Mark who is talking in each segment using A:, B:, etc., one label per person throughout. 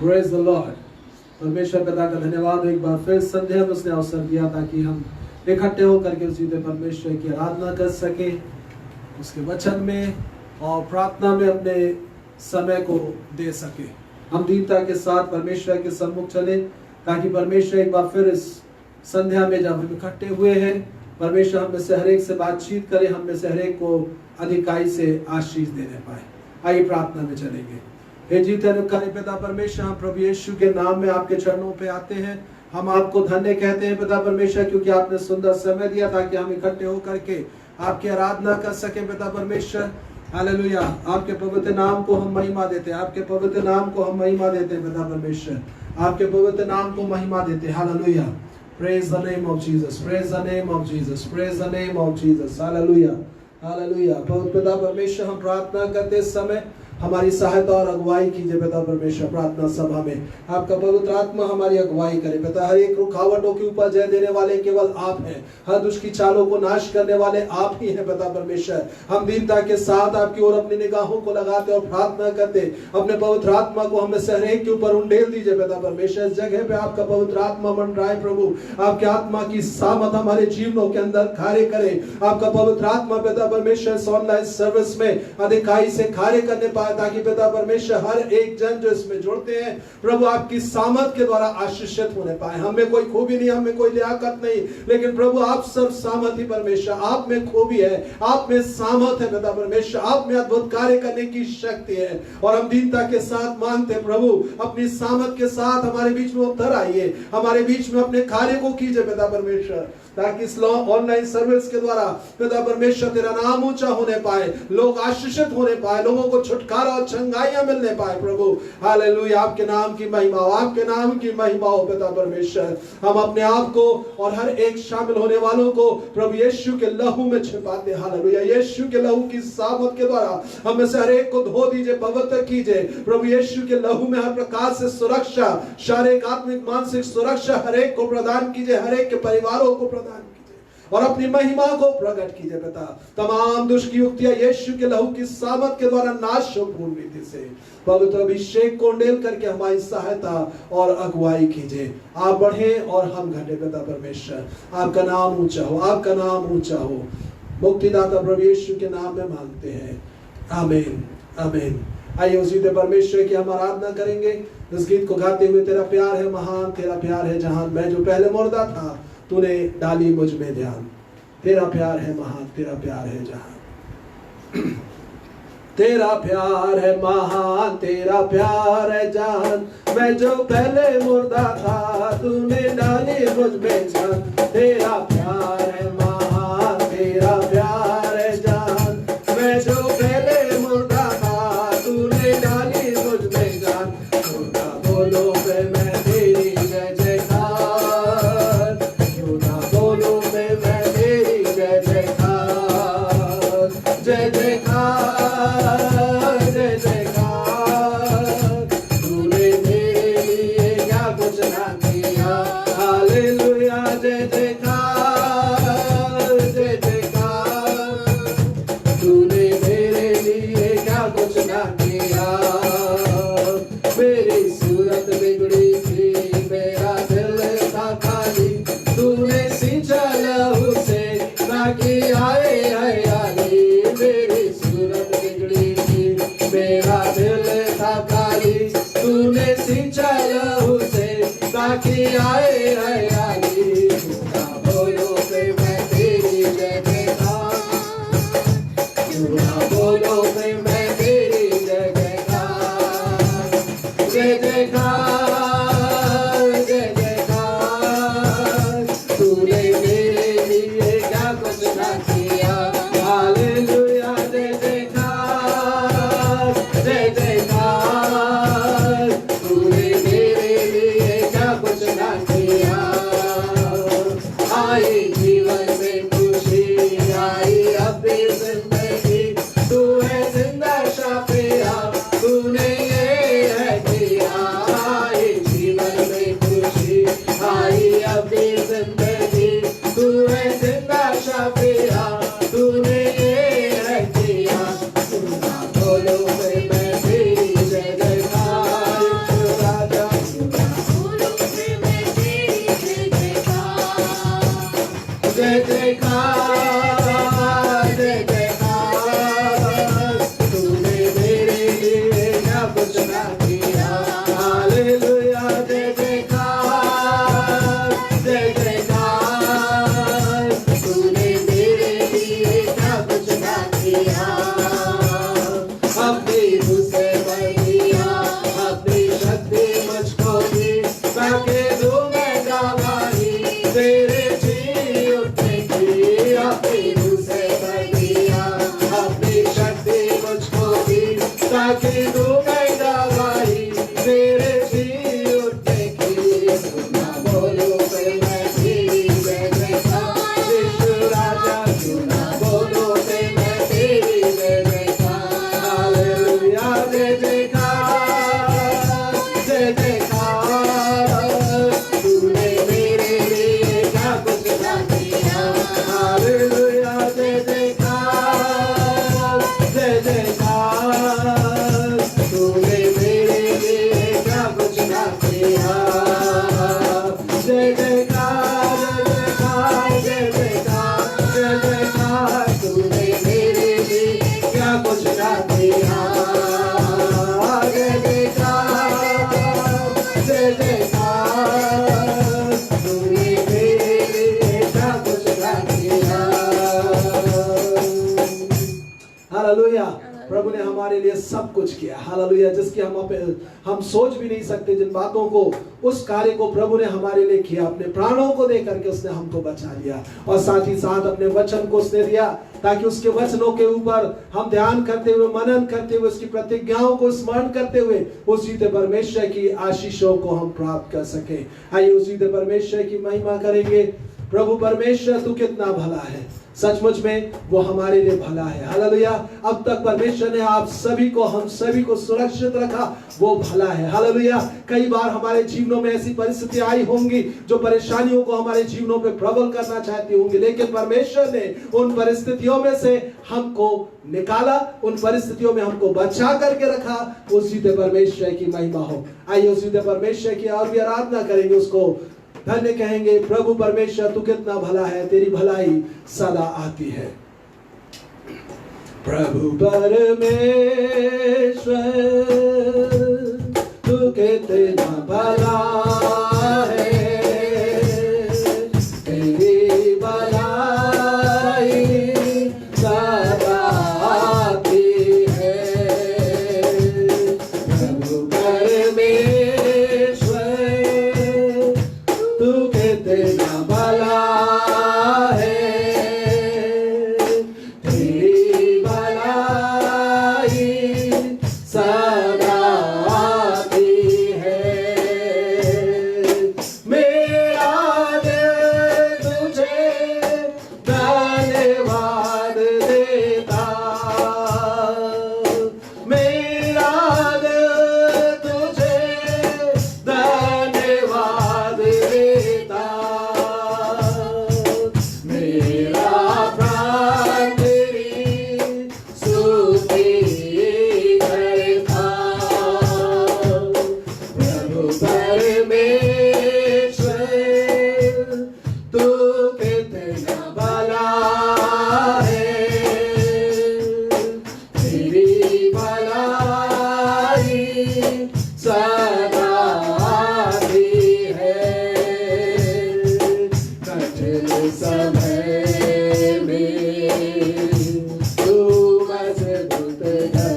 A: Praise the Lord. परमेश्वर पिता का धन्यवाद, एक बार फिर संध्या में उसने अवसर दिया ताकि हम इकट्ठे होकर के उसी परमेश्वर की आराधना कर सके, उसके वचन में और प्रार्थना में अपने समय को दे सके। हम दीनता के साथ परमेश्वर के सम्मुख चले ताकि परमेश्वर एक बार फिर इस संध्या में जब हम इकट्ठे हुए हैं, परमेश्वर हम में से हर एक से बातचीत करे, हम में से हर एक को अधिकाई से आशीष देने पाए। आइए प्रार्थना में चलेंगे। हे जीते अनुकारी पिता परमेश्वर, हम प्रभु यीशु के नाम में आपके चरणों पे आते हैं। हम आपको धन्य कहते हैं पिता परमेश्वर, क्योंकि आपने सुंदर समय दिया ताकि हम इकट्ठे होकर के आपकी आराधना कर सके पिता परमेश्वर। हालेलुया। आपके पवित्र नाम को हम महिमा देते हैं, आपके पवित्र नाम को हम महिमा देते हैं पिता परमेश्वर, आपके पवित्र नाम को महिमा देते हैं। Hallelujah. Praise the name of Jesus. Praise the name of Jesus. Praise the name of Jesus. Hallelujah. Hallelujah. पवित्र पिता परमेश्वर, हम प्रार्थना करते समय हमारी सहायता और अगुवाई कीजिए पिता परमेश्वर। प्रार्थना सभा में आपका पवित्र आत्मा हमारी अगुवाई करे पिता। हर एक रुकावटों के ऊपर जय देने वाले केवल आप हैं, हर दुष्ट की चालों को नाश करने वाले आप ही हैं पिता परमेश्वर। हम दीनता के साथ आपकी ओर अपनी निगाहों को लगाते और प्रार्थना करते, अपने पवित्र आत्मा को हमें से हर एक के ऊपर उंडेल दीजिए पिता परमेश्वर। इस जगह पे आपका पवित्र आत्मा मंडराए प्रभु, आपके आत्मा की सामर्थ हमारे जीवनों के अंदर कार्य करे। आपका पवित्र आत्मा पिता परमेश्वर ऑनलाइन सर्विस में अधिकाई से कार्य करने पाए, ताकि पिता परमेश्वर हर एक जन जो इसमें जुड़ते हैं प्रभु आपकी सामर्थ के द्वारा आशीषित होने पाए। हमें कोई खूबी नहीं, हमें कोई लियाकत नहीं, लेकिन प्रभु आप सब सामर्थी परमेश्वर, आप में खूबी है, आप में सामर्थ है पिता परमेश्वर, आप में अद्भुत कार्य करने की शक्ति है। और हम दीनता के साथ मांगते हैं प्रभु, अपनी सामर्थ के साथ हमारे बीच में उतर आइए, हमारे बीच में अपने कार्य को कीजिए पिता परमेश्वर, ताकि इस ऑनलाइन सर्विस के द्वारा पिता परमेश्वर तेरा नाम ऊंचा होने पाए, लोग आशीषित होने पाए, लोगों को छुटकारा और चंगाइयां मिलने पाए प्रभु। हालेलुया। आपके नाम की महिमा हो, आपके नाम की महिमा हो पिता परमेश्वर। हम अपने आप को और हर एक शामिल होने वालों को प्रभु यीशु के लहू में छिपाते हैं। हालेलुया। यीशु के लहू की सामर्थ के द्वारा हमें से हर एक को धो दीजिए, पवित्र कीजिए प्रभु यीशु के लहू में। हर प्रकार से सुरक्षा, शारीरिक आत्मिक मानसिक सुरक्षा हर एक को प्रदान कीजिए, हर एक के परिवारों को प्रदान कीजिए और अपनी महिमा को प्रकट कीजिए पिता। तमाम दुष्ट की युक्तियां यीशु के लहू की सामर्थ के द्वारा नाश हो पूर्ण रीति से। पवित्र अभिषेक को उंडेल करके हमारी सहायता और अगुवाई कीजिए। आप बढ़े और हम घटे पिता परमेश्वर। आपका नाम ऊंचा हो, आपका नाम ऊंचा हो। मुक्तिदाता प्रभु यीशु के नाम में मांगते हैं, आमीन आमीन। आइए उसी परमेश्वर की हम आराधना करेंगे इस गीत को गाते हुए। तेरा प्यार है महान, तेरा प्यार है जहान, मैं जो पहले मुर्दा था तूने डाली मुझ में ध्यान। तेरा प्यार है महान, तेरा प्यार है जहान। तेरा प्यार है महान, तेरा प्यार है जान, मैं जो पहले मुर्दा था तूने डाली मुझ में जान। तेरा प्यार है महान, तेरा प्यार है जान, मैं जो पहले मुर्दा था तूने डाली मुझ में जान। मुर्दा बोलो पे मैं तेरी जय जयकार, मुर्दा बोलो पे मैं तेरी जय जयकार, जय जयकार जय जयकार। तूने मेरे लिए क्या कुछ ना किया। हालेलुया। जय जयकार जय जयकार। तूने मेरे लिए क्या कुछ ना किया। मेरी सूरत बिगड़ी थी, मेरा दिल था खाली, तूने सींचा लहू से ताकि आए हरियाली। मेरी सूरत बिगड़ी थी, मेरा दिल था खाली, तूने सींचा लहू से ताकि आए हरियाली। झूठा बोलो पे मैं तेरी जय जयकार, झूठा बोलो पे मैं तेरी जय जयकार, जय जयकार जय जयकार। तूने मेरे लिए क्या कुछ ना किया। हालेलुया। जय जयकार जय जयकार। तूने मेरे लिए क्या कुछ ना किया। आई जीवन में खुशी, आई अपनी जिंदगी, तू है दिया, अपनी तुझसे बढ़ दिया, अपनी शक्ति मुझको दी, ताकि दूं मैं गवाही तेरे जी उठने की। अपनी तुझसे बढ़ दिया, अपनी शक्ति मुझको दी, ताकि दूं मैं गवाही तेरे जी उठने की। सुना बोलो पे मैं तेरी जय जयकार, यीशु राजा सुना बोलो पे मैं तेरी जय जयकार। हालेलुया जय जयकार, जय जयकार, तूने मेरे लिए क्या कुछ ना किया। हालेलुया जय जयकार, जय जयकार, तूने मेरे लिए क्या कुछ ना किया। जय जयकार, जय जयकार, जय जयकार, तूने मेरे लिए क्या कुछ ना किया। जय जयकार, जय जयकार, तूने मेरे लिए क्या कुछ ना किया। हालेलुया, प्रभु ने हमारे लिए सब कुछ किया। हालेलुया, जिसकी हम सोच भी नहीं सकते जिन बातों को, उस कार्य को प्रभु ने हमारे लिए किया। अपने प्राणों को दे करके उसने हमको बचा लिया, और साथ ही साथ अपने वचन को उसने दिया, ताकि उसके वचनों के ऊपर हम ध्यान करते हुए, मनन करते हुए, उसकी प्रतिज्ञाओं को स्मरण करते हुए उस जीते परमेश्वर की आशीषों को हम प्राप्त कर सके। आइए उस जीते परमेश्वर की महिमा करेंगे। प्रभु परमेश्वर तू कितना भला है, सचमुच में वो हमारे लिए भला है। हालेलुया, अब तक परमेश्वर ने आप सभी को, हम सभी को सुरक्षित रखा, वो भला है। हालेलुया, कई बार हमारे जीवनों में ऐसी परिस्थिति आई होंगी जो परेशानियों को हमारे जीवनों पे प्रबल करना चाहती होंगी, लेकिन परमेश्वर ने उन परिस्थितियों में से हमको निकाला, उन परिस्थितियों में हमको बचा करके रखा। उस जीते परमेश्वर की महिमा हो। आइए उस जीते परमेश्वर की और भी आराधना करेंगे, उसको धन्य कहेंगे। प्रभु परमेश्वर तू कितना भला है, तेरी भलाई सदा आती है। प्रभु परमेश्वर तू कितना भला है, तेरी भलाई सदा आती है। प्रभु परमेश्वर तू कितना भला है, तेरी भलाई सदा आती है। मेरा दिल तुझे धन्यवाद देता, मेरा दिल तुझे धन्यवाद देता, मेरा प्राण तेरी स्तुति करता। प्रभु परमेश्वर तू कितना भला है, तेरी भलाई सदा आती है। कठिन समय में तू मजबूत है,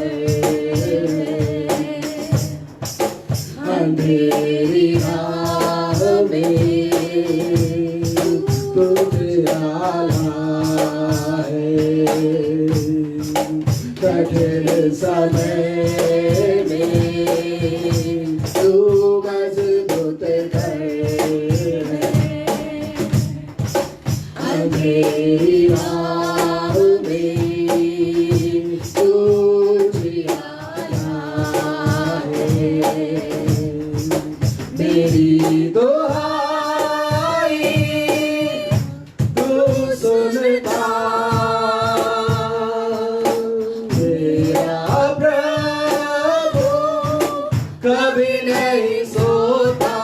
A: अंधेरी राह में तू उजाला है। कठिन समय में तू मजबूत है, अंधेरी राह में तू उजाला है। मेरी दुहाई तू सुनता, मेरा प्रभु कभी नहीं सोता।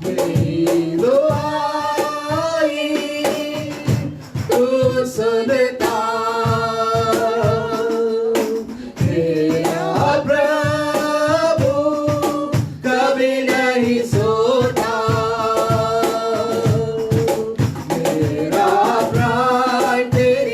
A: मेरी दुहाई तू सुनता, मेरा प्रभु कभी नहीं सोता। मेरा प्राण तेरी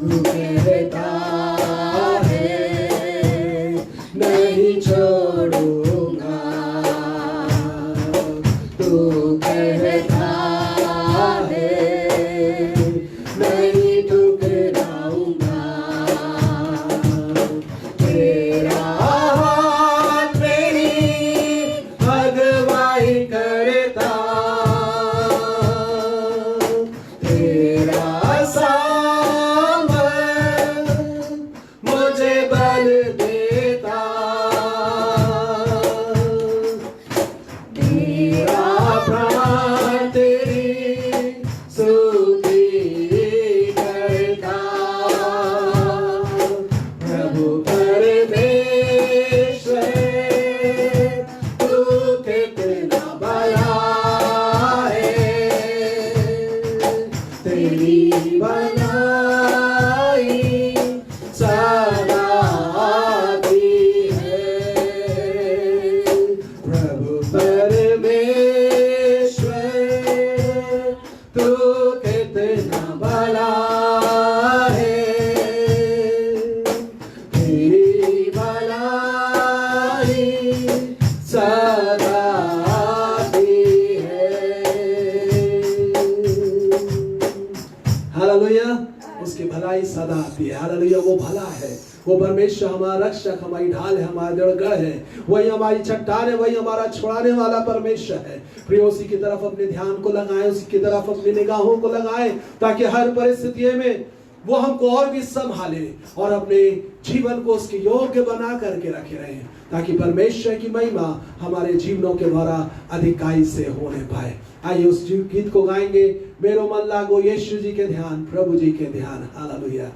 A: तू कहता है नहीं छोड़ूंगा, तू कहता है नहीं ठुकराऊंगा, तेरा हाथ मेरी अगुवाई करता, तेरा सामर्थ मुझे बल देता, तेरा प्राण तेरी स्तुति करता, प्रभु परमेश्वर तू कितना बड़ा है, तेरी भलाई सदा आती है, प्रभु परमेश्वर तू कितना बड़ा है, तेरी भलाई सदा आती है। हालेलुया, उसकी भलाई सदा आती है। हालेलुया, वो भला है, वो परमेश्वर हमारा रक्षक, हमारी ढाल है, हमारा दृढ़ है, वही हमारी चट्टान है, वही हमारा छुड़ाने वाला परमेश्वर है। प्रिय उसी की तरफ अपने ध्यान को लगाएं, उसी की तरफ अपनी निगाहों को लगाएं, ताकि हर परिस्थिति में वो हमको और भी संभाले और अपने जीवन को उसके योग्य बना करके रखे रहें, ताकि परमेश्वर की महिमा हमारे जीवनों के द्वारा अधिकाई से होने पाए। आइए उस गीत को गाएंगे, मेरो मन लागो यीशु जी के ध्यान, प्रभु जी के ध्यान। Hallelujah,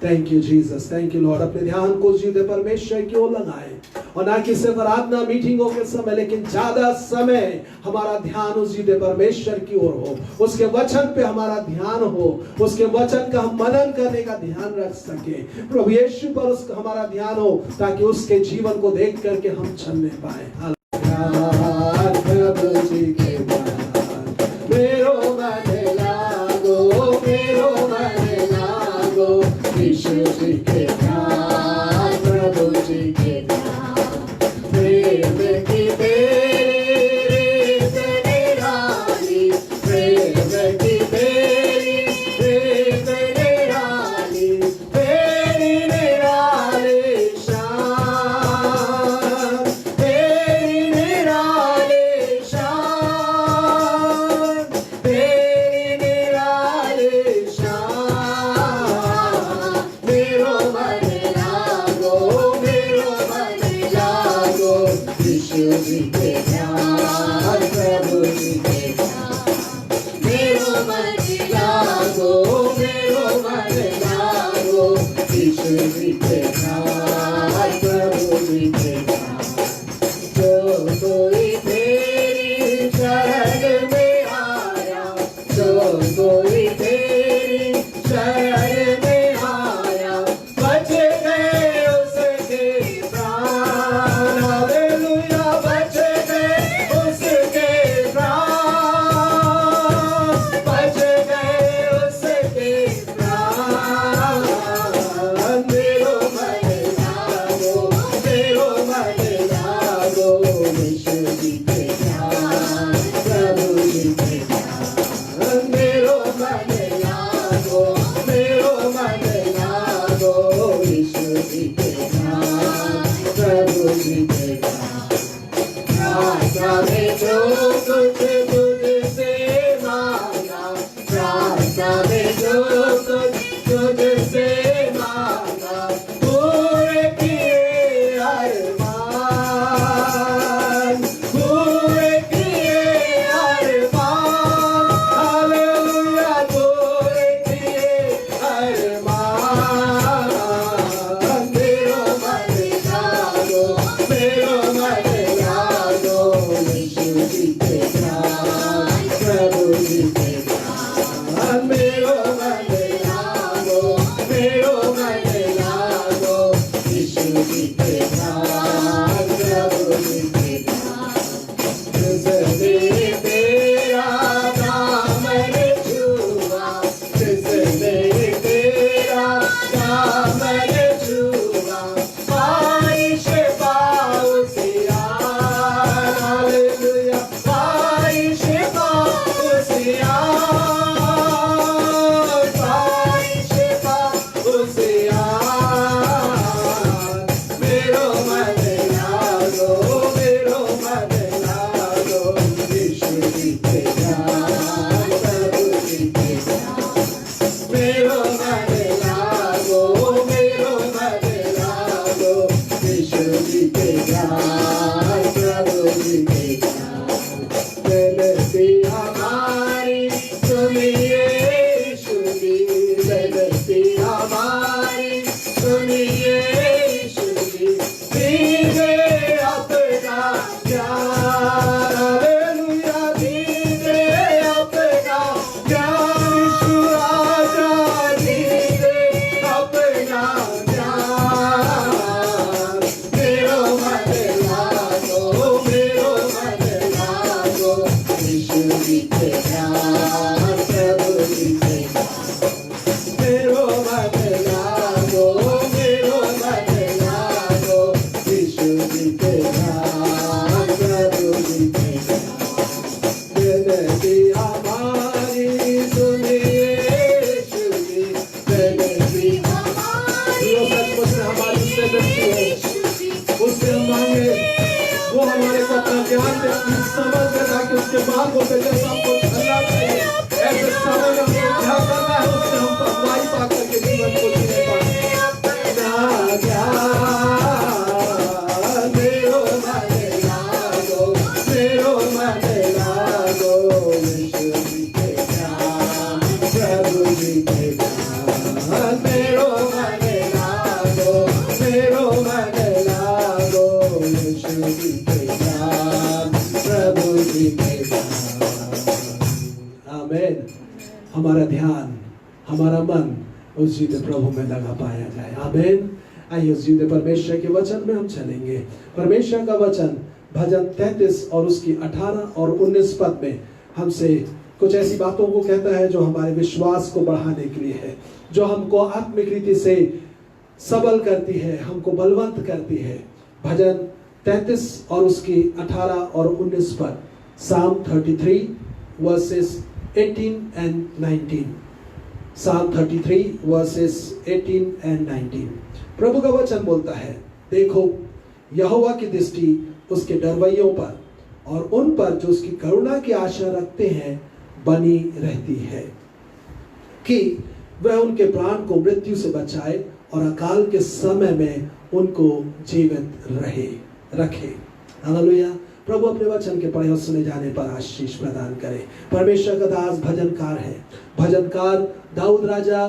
A: thank you Jesus, thank you Lord. अपने ध्यान को जीते परमेश्वर की ओर लगाएं, और ना कि सिर्फ आराधना मीटिंगों के समय, लेकिन ज्यादा समय हमारा ध्यान उस जीते परमेश्वर की ओर हो, उसके वचन पे हमारा ध्यान हो, उसके वचन का हम मनन करने का ध्यान रख सके, प्रभु यीशु पर उसका हमारा ध्यान हो, ताकि उसके जीवन को देख करके हम चलने पाए। प्रभु जी के ध्यान, मेरो मन लागो, मेरो मन लागो, यीशु जी के ध्यान, प्रभु जी के ध्यान, प्रेम की तेरी निराली, प्रेम की तेरी निराली, तेरी निराली शान, तेरी निराली शान, तेरी निराली शान, मेरो मन लागो, मेरो मन लागो, यीशु जी के ध्यान, प्रभु जी के ध्यान, मेरो मन लागो, मेरो मन लागो, यीशु जी के ध्यान, प्रभु जी के ध्यान। जो कोई तेरी शरण में आया, जो कोई तेरी शरण में आया, बच गए उसके प्राण। हालेलुया, बच गए उसके प्राण, बच गए उसके प्राण, मेरो मन हमारा ध्यान, हमारा मन उस जीते प्रभु में लगा पाया जाए। आमीन। आइए उस जीते परमेश्वर के वचन में हम चलेंगे। परमेश्वर का वचन भजन 33 और उसकी 18 और 19 पद में हमसे कुछ ऐसी बातों को कहता है जो हमारे विश्वास को बढ़ाने के लिए है, जो हमको आत्मिक रीति से सबल करती है, हमको बलवंत करती है। भजन 33 और उसकी 18 और 19 पद, Psalm 33 verses 18 and 19। Psalm 33 verses 18 and 19। प्रभु का वचन बोलता है, देखो यहोवा की दृष्टि उसके डरवैयों पर और उन पर जो उसकी करुणा की आशा रखते हैं बनी रहती है, कि वह उनके प्राण को मृत्यु से बचाए और अकाल के समय में उनको जीवित रखे। हालेलुया। प्रभु अपने वचन के पढ़े और सुने जाने पर आशीष प्रदान करे। परमेश्वर का दास भजनकार है। भजनकार दाऊद राजा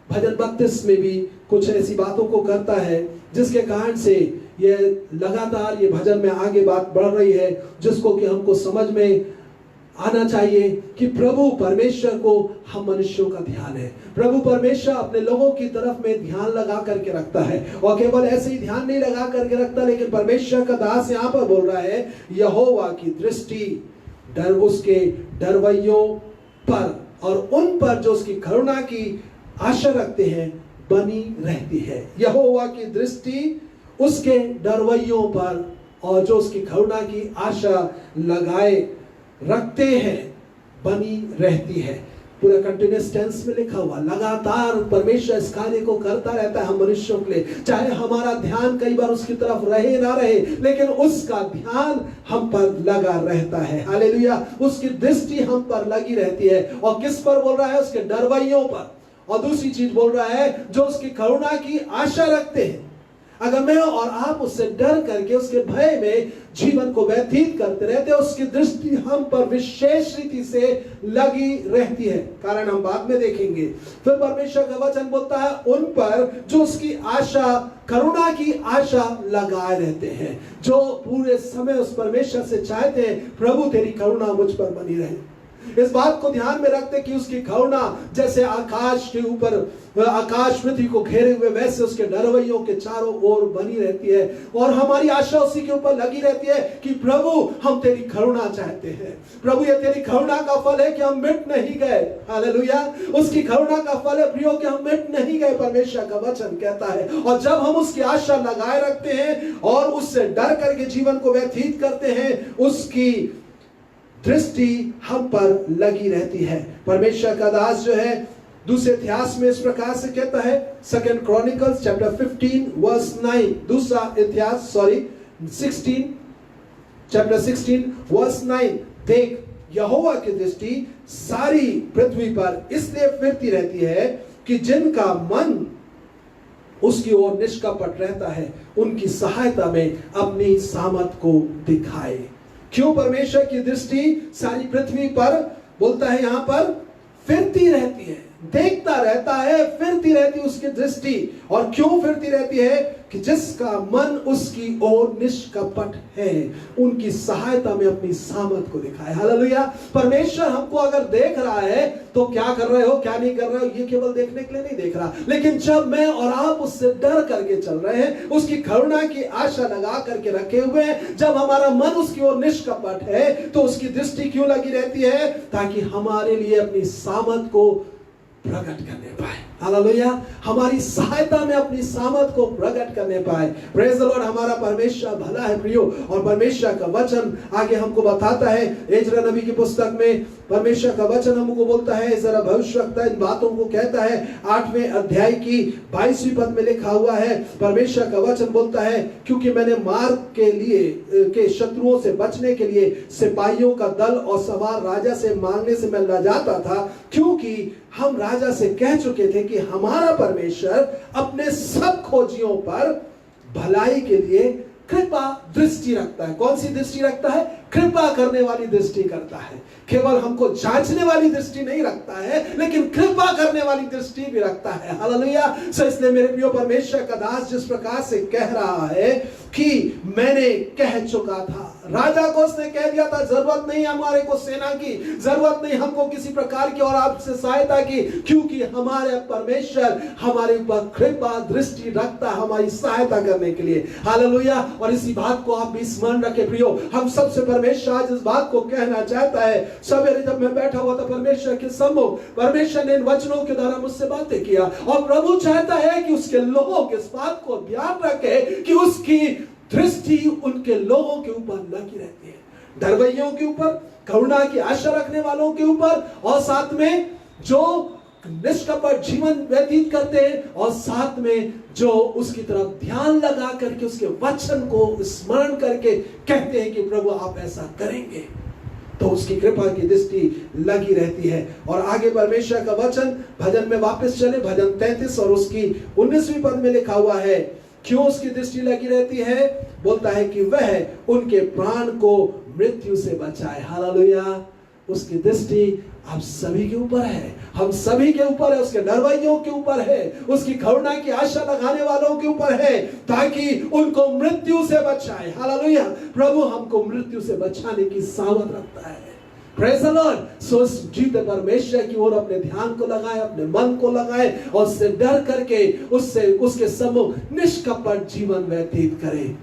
A: भजन 32 में भी कुछ ऐसी बातों को करता है जिसके कारण से ये लगातार ये भजन में आगे बात बढ़ रही है, जिसको कि हमको समझ में आना चाहिए कि प्रभु परमेश्वर को हम मनुष्यों का ध्यान है। प्रभु परमेश्वर अपने लोगों की तरफ में ध्यान लगा करके रखता है, और केवल ऐसे ही ध्यान नहीं लगा करके रखता, लेकिन परमेश्वर का दास यहाँ पर बोल रहा है यहोवा की दृष्टि उसके डरवैयों पर और उन पर जो उसकी करुणा की आशा रखते हैं बनी रहती है। यहोवा की दृष्टि उसके डरवैयों पर और जो उसकी करुणा की आशा लगाए रखते हैं बनी रहती है। पूरा कंटिन्यूअस टेंस में लिखा हुआ, लगातार परमेश्वर इस कार्य को करता रहता है हम मनुष्यों के लिए। चाहे हमारा ध्यान कई बार उसकी तरफ रहे ना रहे, लेकिन उसका ध्यान हम पर लगा रहता है। हालेलुया। उसकी दृष्टि हम पर लगी रहती है। और किस पर बोल रहा है? उसके डरवैयों पर। और दूसरी चीज बोल रहा है जो उसकी करुणा की आशा रखते हैं। अगर मैं और आप उससे डर करके उसके भय में जीवन को व्यतीत करते रहते हैं, उसकी दृष्टि हम पर विशेष रीति से लगी रहती है। कारण हम बाद में देखेंगे। फिर परमेश्वर का वचन बोलता है उन पर जो उसकी आशा, करुणा की आशा लगाए रहते हैं, जो पूरे समय उस परमेश्वर से चाहते हैं प्रभु तेरी करुणा मुझ पर बनी रहे। इस बात को ध्यान में रखते कि उसकी करुणा जैसे आकाश के ऊपर, आकाश पृथ्वी को घेरे हुए, वैसे उसके डरवैयों के चारों ओर बनी रहती है। और हमारी आशा उसी के ऊपर लगी रहती है कि प्रभु हम तेरी करुणा चाहते हैं। प्रभु ये तेरी करुणा का फल है कि हम मिट नहीं गए। हालेलुया। उसकी करुणा का फल है प्रियो कि हम मिट नहीं गए, परमेश्वर का वचन कहता है। और जब हम उसकी आशा लगाए रखते हैं और उससे डर करके जीवन को व्यतीत करते हैं, उसकी दृष्टि हम पर लगी रहती है। परमेश्वर का दास जो है
B: दूसरे इतिहास में इस प्रकार से कहता है, सेकंड क्रॉनिकल्स चैप्टर 15 वर्स 9, दूसरा इतिहास 16 चैप्टर 16 वर्स 9, देख यहोवा की दृष्टि सारी पृथ्वी पर इसलिए फिरती रहती है कि जिनका मन उसकी ओर निष्कपट रहता है, उनकी सहायता में अपनी सामर्थ को दिखाए। क्यों परमेश्वर की दृष्टि सारी पृथ्वी पर, बोलता है यहां पर, फिरती रहती है, देखता रहता है, फिरती रहती है उसकी दृष्टि। और क्यों फिरती रहती है? कि जिसका मन उसकी ओर निष्कपट है, उनकी सहायता में अपनी सामर्थ को दिखाए। हालेलुया। परमेश्वर हमको अगर देख रहा है तो क्या कर रहे हो, क्या नहीं कर रहे हो, ये केवल देखने के लिए नहीं देख रहा, लेकिन जब मैं और आप उससे डर करके चल रहे हैं, उसकी करुणा की आशा लगा करके रखे हुए हैं, जब हमारा मन उसकी ओर निष्कपट है, तो उसकी दृष्टि क्यों लगी रहती है? ताकि हमारे लिए अपनी सामर्थ को प्रकट करने पाए। हालेलुया। हमारी सहायता में अपनी सामर्थ को प्रकट करने पाए। Praise the Lord. हमारा परमेश्वर भला है प्रियो, और परमेश्वर का वचन आगे हमको बताता है, एजरा नबी की पुस्तक में परमेश्वर का वचन हमको बोलता है, जरा भविष्यवक्ता इन बातों को कहता है, 8वें अध्याय की 22वीं पद में लिखा हुआ है, परमेश्वर का वचन बोलता है, क्योंकि मैंने मार्ग के लिए के शत्रुओं से बचने के लिए सिपाहियों का दल और सवार राजा से मांगने से मैं लजाता था, क्योंकि हम राजा से कह चुके थे कि हमारा परमेश्वर अपने सब खोजियों पर भलाई के लिए कृपा दृष्टि रखता है। कौन सी दृष्टि रखता है? कृपा करने वाली दृष्टि करता है। केवल हमको जांचने वाली दृष्टि नहीं रखता है, लेकिन कृपा करने वाली दृष्टि भी रखता है। हालेलुया। सो इसलिए मेरे प्रिय परमेश्वर का दास जिस प्रकार से कह रहा है कि मैंने कह चुका था, राजा को उसने कह दिया था, जरूरत नहीं हमारे को सेना की, जरूरत नहीं हमको किसी प्रकार की और आपसे सहायता की, क्योंकि हमारे परमेश्वर हमारे ऊपर कृपा दृष्टि रखता है हमारी सहायता करने के लिए। हालेलुया। और इसी बात को आप भी स्मरण रखें प्रियो। हम सबसे परमेश्वर आज इस बात को कहना चाहता है। सवेरे जब मैं बैठा हुआ था परमेश्वर के सम्मुख, परमेश्वर ने इन वचनों के द्वारा मुझसे बातें किया, और प्रभु चाहता है कि उसके लोगों के इस बात को ध्यान रखे कि उसकी दृष्टि उनके लोगों के ऊपर लगी रहती है, डरवैयों के ऊपर, करुणा की आशा रखने वालों के ऊपर, और साथ में जो निष्कपट जीवन व्यतीत करते हैं, और साथ में जो उसकी तरफ ध्यान लगा करके उसके वचन को स्मरण करके कहते हैं कि प्रभु आप ऐसा करेंगे, तो उसकी कृपा की दृष्टि लगी रहती है। और आगे परमेश्वर का वचन भजन में वापस चले, भजन 33 और उसकी 19वीं पद में लिखा हुआ है, क्यों उसकी दृष्टि लगी रहती है? बोलता है कि वह उनके प्राण को मृत्यु से बचाए। हालेलुया। उसकी दृष्टि आप सभी के ऊपर है, हम सभी के ऊपर है, उसके डरवैयों के ऊपर है, उसकी करुणा की आशा लगाने वालों के ऊपर है, ताकि उनको मृत्यु से बचाए। हालेलुया। प्रभु हमको मृत्यु से बचाने की सामर्थ रखता है। Praise the Lord. सो जीते परमेश्वर की ओर अपने ध्यान को लगाए, अपने मन को लगाए, और उससे डर करके उससे उसके सम्मुख निष्कपट जीवन व्यतीत करें,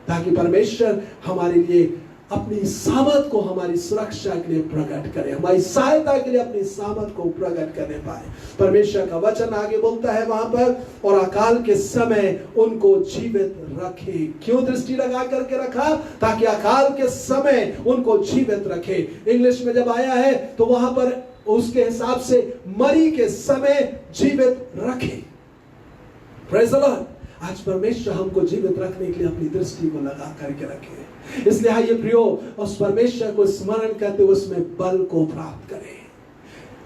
B: ताकि परमेश्वर हमारे लिए अपनी सामर्थ को हमारी सुरक्षा के लिए प्रकट करे, हमारी सहायता के लिए अपनी सामर्थ को प्रकट करने पाए। परमेश्वर का वचन आगे बोलता है वहां पर, और अकाल के समय उनको जीवित रखे। क्यों दृष्टि लगा करके रखा? ताकि अकाल के समय उनको जीवित रखे। इंग्लिश में जब आया है तो वहां पर उसके हिसाब से मरी के समय जीवित रखे। Praise the Lord. आज परमेश्वर हमको जीवित रखने के लिए अपनी दृष्टि को लगा करके रखे। इसलिए आइए प्रियो, उस परमेश्वर को स्मरण करते हुए उसमें बल को प्राप्त करें,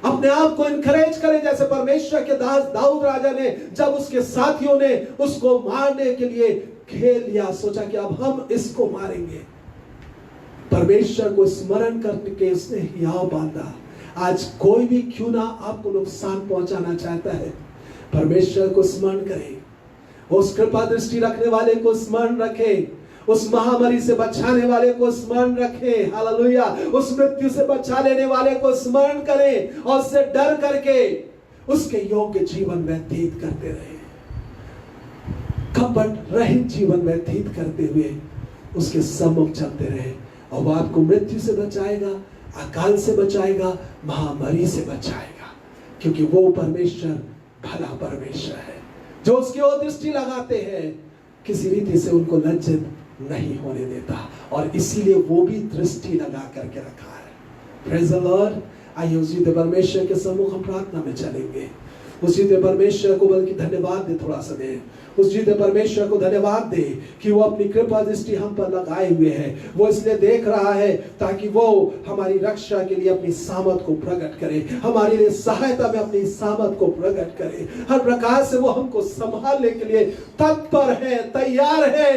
B: अपने आप को इनकरेज करें, जैसे परमेश्वर के दास दाऊद राजा ने, जब उसके साथियों ने उसको मारने के लिए खेल लिया, सोचा कि अब हम इसको मारेंगे, परमेश्वर को स्मरण करके उसने हियाव बांधा। आज कोई भी क्यों ना आपको नुकसान पहुंचाना चाहता है, परमेश्वर को स्मरण करें, उस कृपा दृष्टि रखने वाले को स्मरण रखें, उस महामारी से बचाने वाले को स्मरण रखें। हालेलुया। उस मृत्यु से बचा लेने वाले को स्मरण करें, और उससे डर करके उसके योग्य जीवन व्यतीत करते रहे, कपट रहित जीवन व्यतीत करते हुए उसके सम्मुख चलते रहे, और वह आपको मृत्यु से बचाएगा, अकाल से बचाएगा, महामारी से बचाएगा, क्योंकि वो परमेश्वर भला परमेश्वर है, जो उसकी ओर दृष्टि लगाते हैं किसी रीति से उनको लज्जित नहीं होने देता, और इसीलिए वो भी दृष्टि लगा करके रखा है। Praise the Lord. आइए उसी परमेश्वर के सम्मुख हम प्रार्थना में चलेंगे। उस जीते परमेश्वर को बल्कि धन्यवाद दे, थोड़ा सा दे। उस जीते परमेश्वर को धन्यवाद दे कि वो अपनी कृपा दृष्टि हम पर लगाए हुए है। वो इसलिए देख रहा है ताकि वो हमारी रक्षा के लिए अपनी सामर्थ को प्रकट करे, हमारे लिए सहायता में अपनी सामर्थ को प्रकट करे। हर प्रकार से वो हमको संभालने के लिए तत्पर है, तैयार है।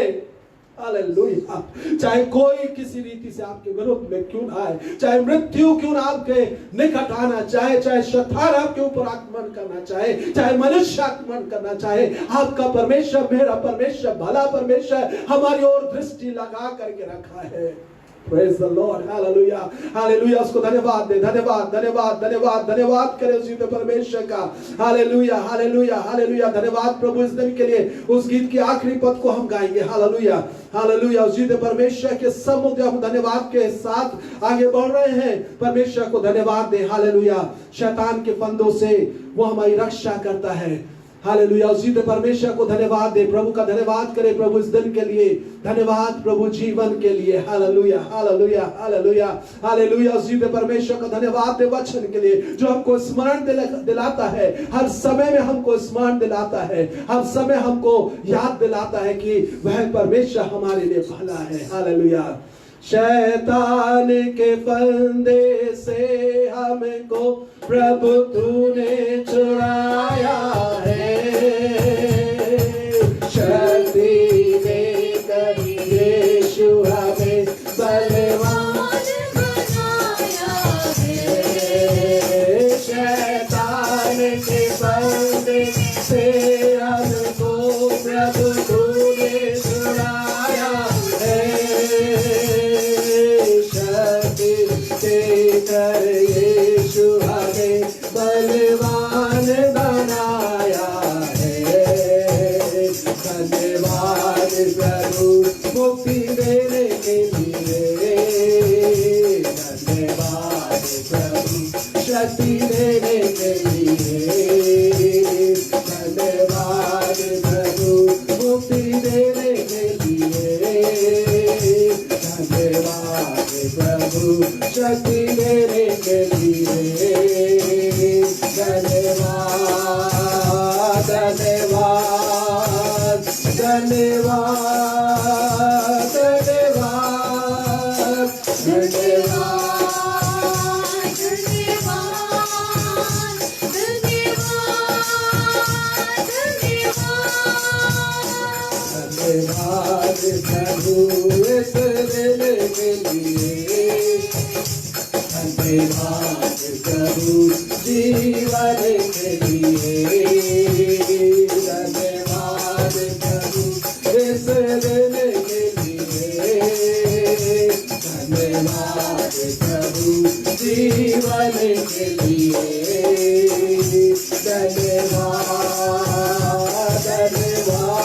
B: हालेलुया। चाहे कोई किसी रीति से आपके विरुद्ध में क्यों ना आए, चाहे मृत्यु क्यों ना आपके निकट आना चाहे, चाहे शैतान आपके ऊपर आक्रमण करना चाहे, चाहे मनुष्य आक्रमण करना चाहे, आपका परमेश्वर, मेरा परमेश्वर, भला परमेश्वर हमारी ओर दृष्टि लगा करके रखा है। Praise the Lord, hallelujah, hallelujah। उसको धन्यवाद दे, धन्यवाद धन्यवाद धन्यवाद धन्यवाद करे उस जीते परमेश्वर का। Hallelujah hallelujah hallelujah. धन्यवाद प्रभु इस दिन के लिए। उस गीत के आखिरी पद को हम गाएंगे। Hallelujah hallelujah. उस जीते परमेश्वर के सम्मुख हम धन्यवाद के साथ आगे बढ़ रहे हैं। परमेश्वर को धन्यवाद दे। हालेलुया। शैतान के फंदों से वो हमारी रक्षा करता है। हालेलुया। उस जीते परमेश्वर को धन्यवाद दे, प्रभु का धन्यवाद करे प्रभु इस दिन के लिए। धन्यवाद प्रभु जीवन के लिए। Hallelujah hallelujah hallelujah hallelujah. उस जीते परमेश्वर का धन्यवाद दे वचन के लिए जो हमको स्मरण दिलाता है, हर समय में हमको स्मरण दिलाता है, हर समय हमको याद दिलाता है कि वह परमेश्वर हमारे लिए भला है। हालेलुया। शैतान के फंदे से हमको प्रभु तूने छुड़ाया है। शक्ति देकर यीशु हमें बलवान बनाया है। शैतान के फंदे से हमको प्रभु तूने छुड़ाया है। कर यीशु हमें बलवान बनाया है। धन्यवाद प्रभु मुक्ति देने के लिए। धन्यवाद प्रभु शक्ति देने के लिए। धन्यवाद प्रभु मुक्ति देने के लिए। धन्यवाद प्रभु शक्ति देने के लिए। धन्यवाद धन्यवाद धन्यवाद धन्यवाद धन्यवाद धन्यवाद प्रभु इस दिन के लिए। धन्यवाद प्रभु जीवन के लिए। धन्यवाद प्रभु इस दिन के लिए। धन्यवाद प्रभु जीवन के लिए। धन्यवाद धन्यवाद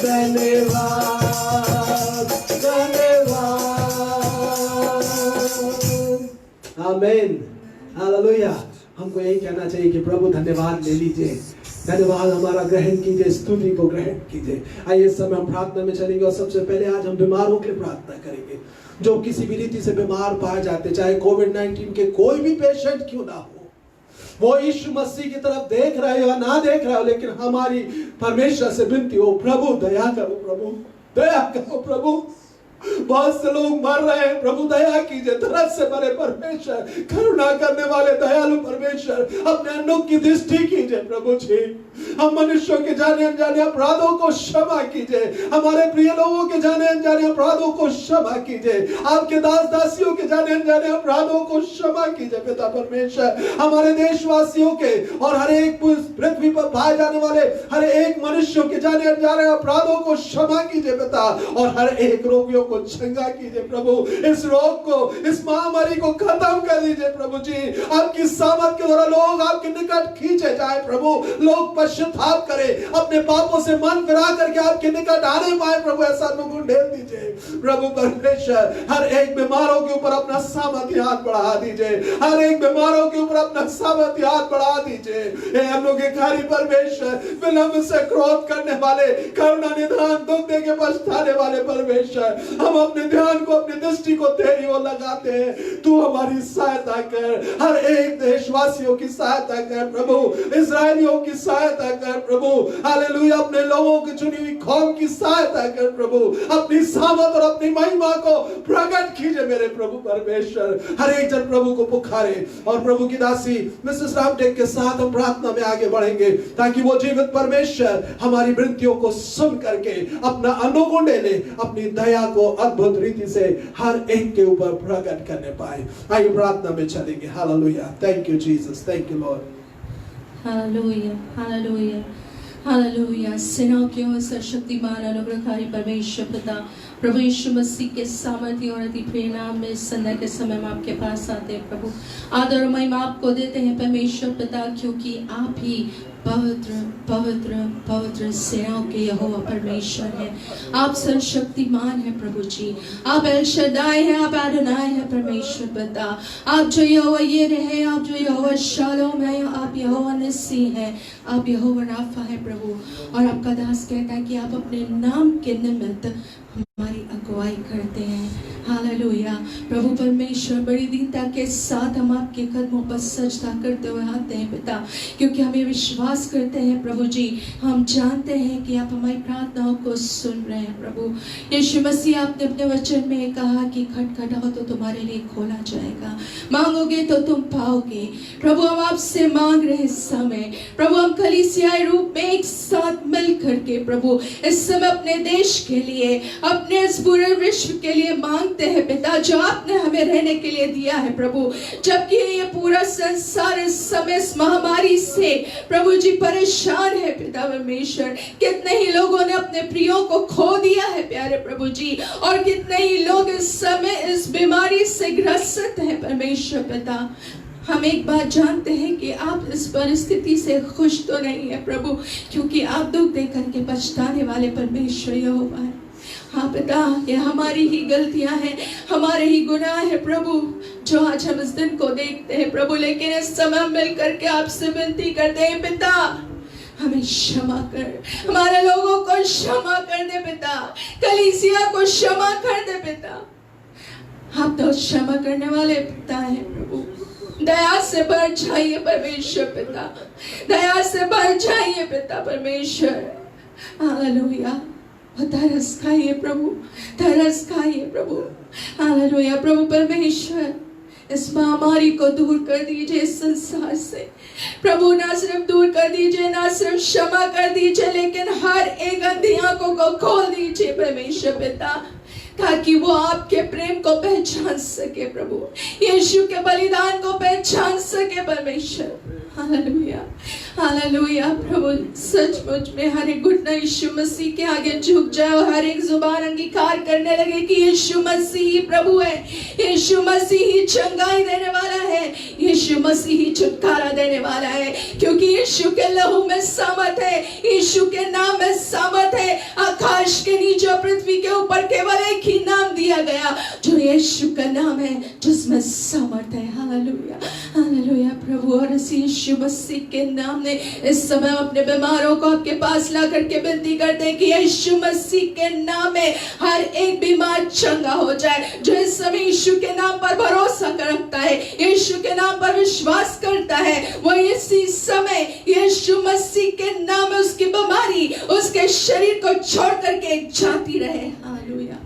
B: धन्यवाद आमीन हालेलुया। हमको यही कहना चाहिए कि प्रभु धन्यवाद ले लीजिए, धन्यवाद हमारा ग्रहण कीजिए, स्तुति को ग्रहण कीजिए। आइए इस समय हम प्रार्थना में चलेंगे और सबसे पहले आज हम बीमारों की प्रार्थना करेंगे जो किसी भी रीति से बीमार पाए जाते, चाहे कोविड-19 के कोई भी पेशेंट क्यों ना हो। वो यीशु मसीह की तरफ देख रहे हो या ना देख रहे हो, लेकिन हमारी परमेश्वर से विनती हो, प्रभु दया करो, प्रभु दया करो, प्रभु बहुत से लोग मर रहे हैं, प्रभु दया कीजिए। तरस से भरे परमेश्वर, करुणा करने वाले दयालु परमेश्वर, अपने अन्नों की दृष्टि कीजिए प्रभु जी। हम मनुष्यों के जाने अनजाने अपराधों को क्षमा कीजिए, हमारे प्रिय लोगों के जाने अनजाने अपराधों को क्षमा कीजिए, आपके दास दासियों के जाने अनजाने अपराधों को क्षमा कीजिए पिता परमेश्वर। हमारे देशवासियों के और हर एक पृथ्वी पर पाए जाने वाले हर एक मनुष्यों के जाने अनजाने अपराधों को क्षमा कीजिए पिता, और हर एक रोगियों को चंगा कीजिए प्रभु। इस रोग को, इस महामारी को खत्म कर दीजिए प्रभु जी। आपकी सामर्थ के द्वारा लोग आपके निकट खींचे जाए प्रभु, लोग पश्चात पश्चाताप करे, अपने पापों से मन फिरा करके आपके निकट आने पाए। प्रभु ऐसा अनुग्रह ढेर दीजिए। प्रभु परमेश्वर हर एक बीमारों के ऊपर अपना सामर्थ्य हाथ बढ़ा दीजिए, हर एक बीमारों के ऊपर अपना सामर्थ्य हाथ बढ़ा दीजिए। हे अनुग्रहकारी परमेश्वर, विलंब से क्रोध करने वाले, करुणा निधान दुख दे के पछताने वाले परमेश्वर, हम अपने ध्यान को, अपनी दृष्टि को तेरी ओर लगाते हैं। तू हमारी सहायता कर, हर एक देशवासियों की सहायता कर प्रभु, इजरायलियों की सहायता कर प्रभु, हालेलुया, अपने लोगों की चुनी हुई कौम की सहायता कर प्रभु, अपनी सामर्थ और अपनी महिमा को प्रकट कीजिए मेरे प्रभु परमेश्वर। हर एक जन प्रभु को पुकारे और प्रभु की दासी मिसेस रामटेक के साथ हम प्रार्थना में आगे बढ़ेंगे ताकि वो जीवित परमेश्वर हमारी विनतियों को सुन करके अपना अनुग्रह ले, अपनी दया को अद्भुत रीति से हर एक के ऊपर प्रकट करने पाए। आइए प्रार्थना में चलेंगे। Hallelujah, thank you Jesus, thank you Lord.
C: Hallelujah, hallelujah, hallelujah. सेनाओं के सर्वशक्तिमान अनुग्रहकारी परमेश्वर पिता, प्रभु यीशु मसीह के सामर्थ्य और अति प्रिय नाम में संध्या के समय में आपके पास आते हैं प्रभु। आदर और महिमा आपको देते हैं परमेश्वर पिता, क्योंकि आप ही पवित्र पवित्र पवित्र सेनाओं के यहोवा परमेश्वर है। आप सर्वशक्तिमान है प्रभु जी, आप एल शद्दाई है, आप अदोनाई है परमेश्वर पिता। आप जो यहोवा यिरे है, आप जो यहोवा शालोम है, आप यहोवा निस्सी है, आप यहोवा राफा है प्रभु। और आपका दास कहता है कि आप अपने नाम के निमित्त हमारी अगुवाई करते हैं। हालेलुया प्रभु परमेश्वर, बड़ी दीनता के साथ हम आपके कदमों पर सजदा करते हुए आते हैं पिता, क्योंकि हम ये विश्वास करते हैं प्रभु जी, हम जानते हैं कि आप हमारी प्रार्थनाओं को सुन रहे हैं प्रभु यीशु मसीह। आपने अपने वचन में कहा कि खटखटाओ तो तुम्हारे लिए खोला जाएगा, मांगोगे तो तुम पाओगे। प्रभु हम आपसे मांग रहे समय प्रभु, हम कलीसियाई रूप में एक साथ मिल करके प्रभु इस समय अपने देश के लिए, अपने इस पूरे विश्व के लिए मांगते हैं पिता, जो आपने हमें रहने के लिए दिया है प्रभु। जबकि ये पूरा संसार इस समय इस महामारी से प्रभु जी परेशान है पिता परमेश्वर, कितने ही लोगों ने अपने प्रियों को खो दिया है प्यारे प्रभु जी, और कितने ही लोग इस समय इस बीमारी से ग्रसित हैं परमेश्वर पिता। हम एक बात जानते हैं कि आप इस परिस्थिति से खुश तो नहीं है प्रभु, क्योंकि आप दुख देकर के पछताने वाले परमेश्वर यहोवा है। हाँ पिता, ये हमारी ही गलतियां हैं, हमारे ही गुनाह है प्रभु, जो आज हम इस दिन को देखते हैं प्रभु। लेकिन इस समय मिल करके आपसे विनती करते हैं पिता, हमें क्षमा कर, हमारे लोगों को क्षमा कर दे पिता, कलीसिया को क्षमा कर दे पिता। आप तो क्षमा करने वाले पिता हैं प्रभु, दया से भर जाइए परमेश्वर पिता, दया से भर जाइए पिता परमेश्वर। हालेलुया, तरस खाइए प्रभु, तरस खाइए प्रभु। हालेलुया प्रभु परमेश्वर, इस महामारी को दूर कर दीजिए इस संसार से प्रभु, ना सिर्फ दूर कर दीजिए, ना सिर्फ क्षमा कर दीजिए, लेकिन हर एक अंधी आंखों को खोल दीजिए परमेश्वर पिता, ताकि वो आपके प्रेम को पहचान सके प्रभु, यीशु के बलिदान को पहचान सके परमेश्वर। हालेलुया, हालेलुया प्रभु, सचमुच में हर एक घुटना यीशु मसीह के आगे झुक जाए और हर एक जुबान अंगीकार करने लगे कि यीशु मसीह ही प्रभु है, यीशु मसीह ही चंगाई देने वाला है, यीशु मसीह ही छुटकारा देने वाला है, क्योंकि यीशु के लहू में सामर्थ है, यीशु के नाम में सामर्थ है। आकाश के नीचे और पृथ्वी के ऊपर केवल एक ही नाम दिया गया, जो यीशु का नाम है, जिसमें सामर्थ है। हालेलुया, हालेलुया प्रभु, और इस यीशु मसीह के नाम ने इस समय अपने बीमारों को आपके पास ला करके विनती करते हैं कि यीशु मसीह के नाम में हर एक बीमार चंगा हो जाए। जो इस समय यीशु के नाम पर भरोसा रखता है, यीशु के नाम पर विश्वास करता है, वो इसी समय यीशु मसीह के नाम में उसकी बीमारी उसके शरीर को छोड़ करके जाती रहे। हालेलुया,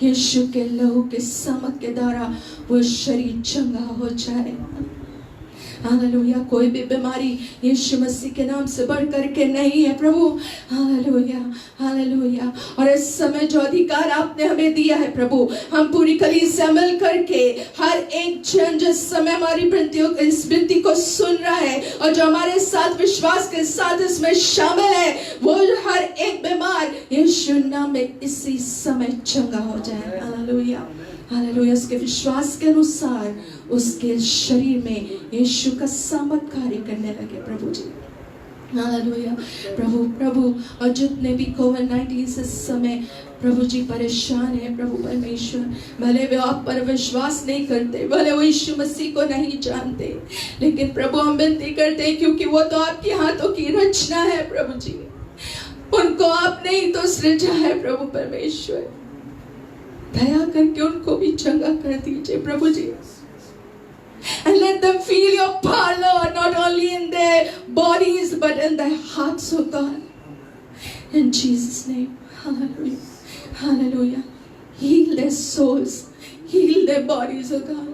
C: यीशु के लहू के सामर्थ के द्वारा वो शरीर चंगा हो जाए। हालेलुया, कोई भी बीमारी यीशु मसीह के नाम से बढ़ करके नहीं है प्रभु। हालेलुया, हालेलुया, और इस समय जो अधिकार आपने हमें दिया है प्रभु, हम पूरी कलीसिया मिल करके हर एक जन जिस समय हमारी इस विनती को सुन रहा है और जो हमारे साथ विश्वास के साथ इसमें शामिल है, वो हर एक बीमार यीशु नाम में इसी समय चंगा हो जाए। हालेलुया, हालेलुया, उसके विश्वास के अनुसार उसके शरीर में यीशु का सामर्थ कार्य करने लगे प्रभु जी। हालेलुया। प्रभु प्रभु और जितने भी कोविड-19 से समय प्रभु जी परेशान है, प्रभु परमेश्वर, भले वे आप पर विश्वास नहीं करते, भले वो यीशु मसीह को नहीं जानते, लेकिन प्रभु हम विनती करते हैं क्योंकि वो तो आपके हाथों की रचना है प्रभु जी, उनको आपने ही तो सृजा है प्रभु परमेश्वर, दया करके उनको भी चंगा कर दीजिए प्रभु जी। And let them feel your power, Lord, not only in their bodies but in their hearts, oh God. In Jesus' name, hallelujah, hallelujah. Heal their souls, heal their bodies, oh God.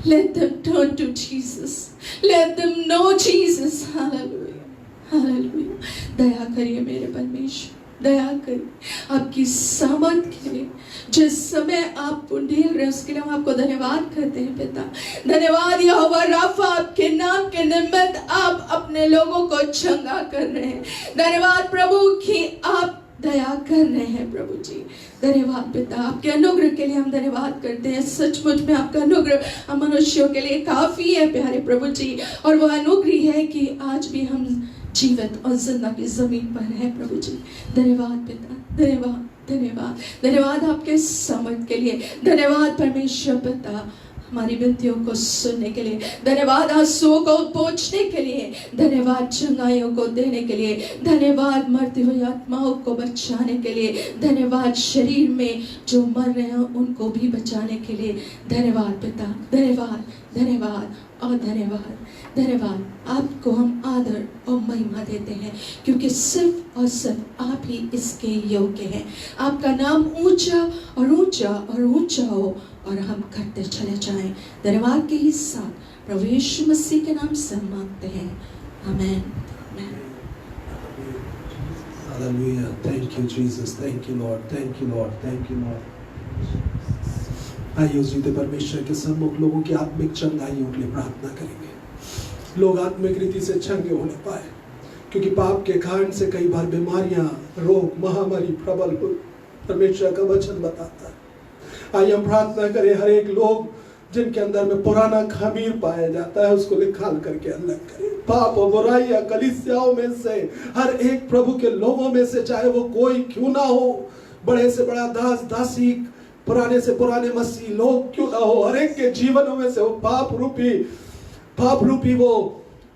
C: Let them turn to Jesus. Let them know Jesus. Hallelujah, hallelujah. दया करिए मेरे परमेश्वर, दया करिए आपकी सामर्थ के लिए, जिस समय आप ढील रहे उसके लिए हम आपको धन्यवाद करते हैं पिता। धन्यवाद यहोवा राफा, आपके नाम के निमित्त आप अपने लोगों को चंगा कर रहे हैं। धन्यवाद प्रभु कि आप दया कर रहे हैं प्रभु जी। धन्यवाद पिता, आपके अनुग्रह के लिए हम धन्यवाद करते हैं। सचमुच में आपका अनुग्रह हम मनुष्यों के लिए काफी है प्यारे प्रभु जी, और वह अनुग्रह है कि आज भी हम जीवित और जिंदा की जमीन पर है प्रभु जी। धन्यवाद पिता, धन्यवाद धन्यवाद धन्यवाद आपके सामर्थ के लिए। धन्यवाद परमेश्वर पिता हमारी विनतियों को सुनने के लिए। धन्यवाद आंसुओं को पोंछने के लिए। धन्यवाद चंगाइयों को देने के लिए। धन्यवाद मरती हुई आत्माओं को बचाने के लिए। धन्यवाद शरीर में जो मर रहे हैं उनको भी बचाने के लिए। धन्यवाद पिता, धन्यवाद धन्यवाद और धन्यवाद धन्यवाद। आपको हम आदर और महिमा देते हैं क्योंकि सिर्फ और सिर्फ आप ही इसके योग्य हैं। आपका नाम ऊंचा और ऊंचा और ऊंचा हो और हम करते चले जाएं। धन्यवाद के ही साथ प्रभु यीशु मसीह के नाम से मांगते हैं, आमीन।
B: Hallelujah. Thank you Jesus. Thank you Lord. Thank you Lord. Thank you Lord. आइए उस जीते परमेश्वर के सम्मुख लोगों की आत्मिक चंगाइयों के लिए प्रार्थना करेंगे। लोग आत्मिक रीति से चंगे होने पाए, क्योंकि पाप के कारण से कई बार बीमारियां, रोग, महामारी प्रबल हो, परमेश्वर का वचन बताता है। आइए हम प्रार्थना करें, हर एक लोग जिनके अंदर में पुराना खमीर पाया जाता है उसको निकाल करके अलग करें। पाप और बुराइयां कलीसियाओं में से, हर एक प्रभु के लोगों में से, चाहे वो कोई क्यों ना हो, बड़े से बड़ा दास दासी, पुराने से पुराने मसीह लोग क्यों ना हो, हर एक के जीवनों में से वो पाप रूपी वो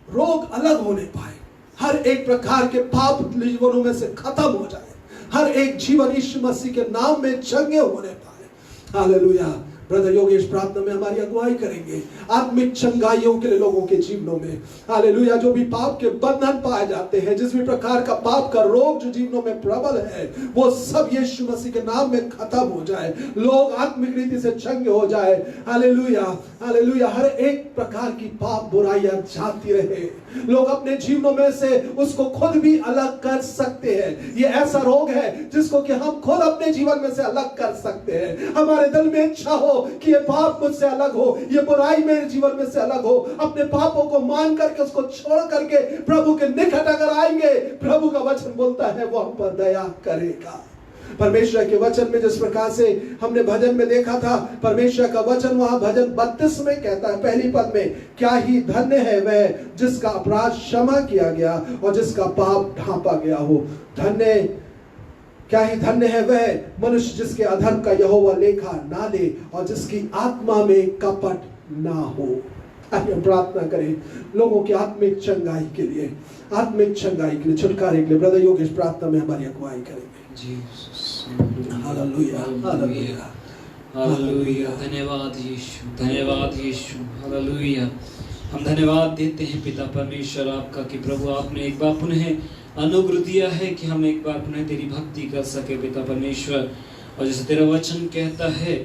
B: रोग अलग होने पाए। हर एक प्रकार के पाप जीवनों में से खत्म हो जाए। हर एक जीवन यीशु मसीह के नाम में चंगे होने पाए। हालेलुया। ब्रदर योगेश प्रार्थना में हमारी अगुवाई करेंगे आत्मिक चंगाइयों के लिए लोगों के जीवनों में। हालेलुया। जो भी पाप के बंधन पाए जाते हैं, जिस भी प्रकार का पाप का रोग जो जीवनों में प्रबल है, वो सब यीशु मसीह के नाम में खत्म हो जाए। लोग आत्मिक रीति से चंगे हो जाए। Hallelujah, hallelujah. हर एक प्रकार की पाप बुराइयां जाती रहे। लोग अपने जीवनों में से उसको खुद भी अलग कर सकते हैं। ये ऐसा रोग है जिसको कि हम खुद अपने जीवन में से अलग कर सकते हैं। हमारे दिल में इच्छा हो कि ये पाप मुझसे अलग हो, ये बुराई मेरे जीवन में से अलग हो, अपने पापों को मान करके उसको छोड़ करके प्रभु के निकट अगर आएंगे, प्रभु का वचन बोलता है वो हम पर दया करेगा। परमेश्वर के वचन में जिस प्रकार से हमने भजन में देखा था, परमेश्वर का वचन वहां भजन 32 में कहता है, पहली पद में, क्या ही धन्य है वह जिसका अपराध क्षमा किया गया और जिसका पाप ढांपा गया हो। क्या ही धन्य है वह मनुष्य जिसके अधर्म का यहोवा लेखा ना ले और जिसकी आत्मा में कपट ना हो। आइए प्रार्थना करें लोगों की आत्मिक चंगाई के लिए, आत्मिक चंगाई के लिए, छुटकारे के लिए। ब्रदर योगेश प्रार्थना में हमारी अगुवाई करेंगे। Hallelujah, hallelujah,
D: hallelujah. धन्यवाद यीशु, धन्यवाद यीशु। हालेलुया। हम धन्यवाद देते हैं पिता परमेश्वर आपका कि प्रभु आपने एक बार पुनः अनुग्रह दिया है कि हम एक बार पुनः तेरी भक्ति कर सके पिता परमेश्वर। और जैसे तेरा वचन कहता है